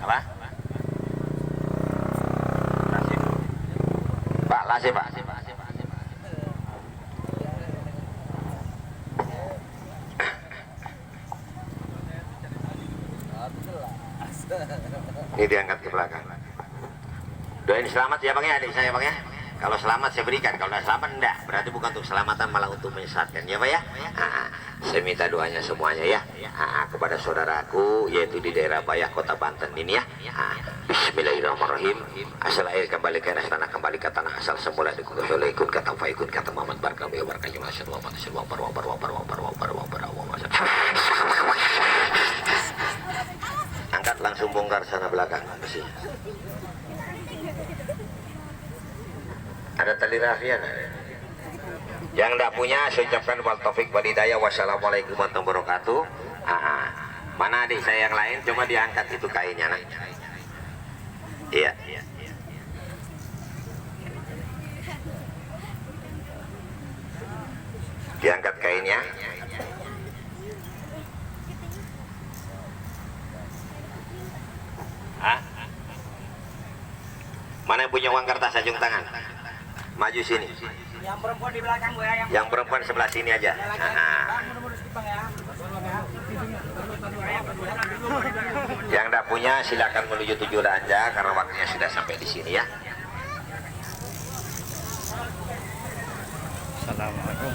Apa? Pak, lasih Pak. Ini diangkat ke belakang. Doain selamat ya bang ya, adik saya bang ya. Kalau selamat saya berikan, kalau tidak selamat enggak. Berarti bukan untuk keselamatan, malah untuk menyesatkan ya bang ya. Saya minta doanya semuanya ya. Kepada saudaraku yaitu di daerah Bayah Kota Banten ini ya. Bismillahirrahmanirrahim. Asal air kembali ke tanah, kembali ke tanah asal semula. Dikut kata faikun kata Muhammad barkami barkanya masyaallah angkat langsung bongkar sana belakang besi. Ada tali rafia yang tidak punya saya ucapkan wal taufik wal hidayah. Wassalamualaikum warahmatullahi wabarakatuh. Mana adik saya yang lain, coba diangkat itu kainnya nah. Iya. Diangkat kainnya. Mana yang punya uang kertas ajung tangan? Maju sini. Yang perempuan di belakang gue ya. Yang perempuan sebelah sini aja. Yang tidak punya silakan menuju tujuan Anda karena waktunya sudah sampai di sini ya. Assalamualaikum.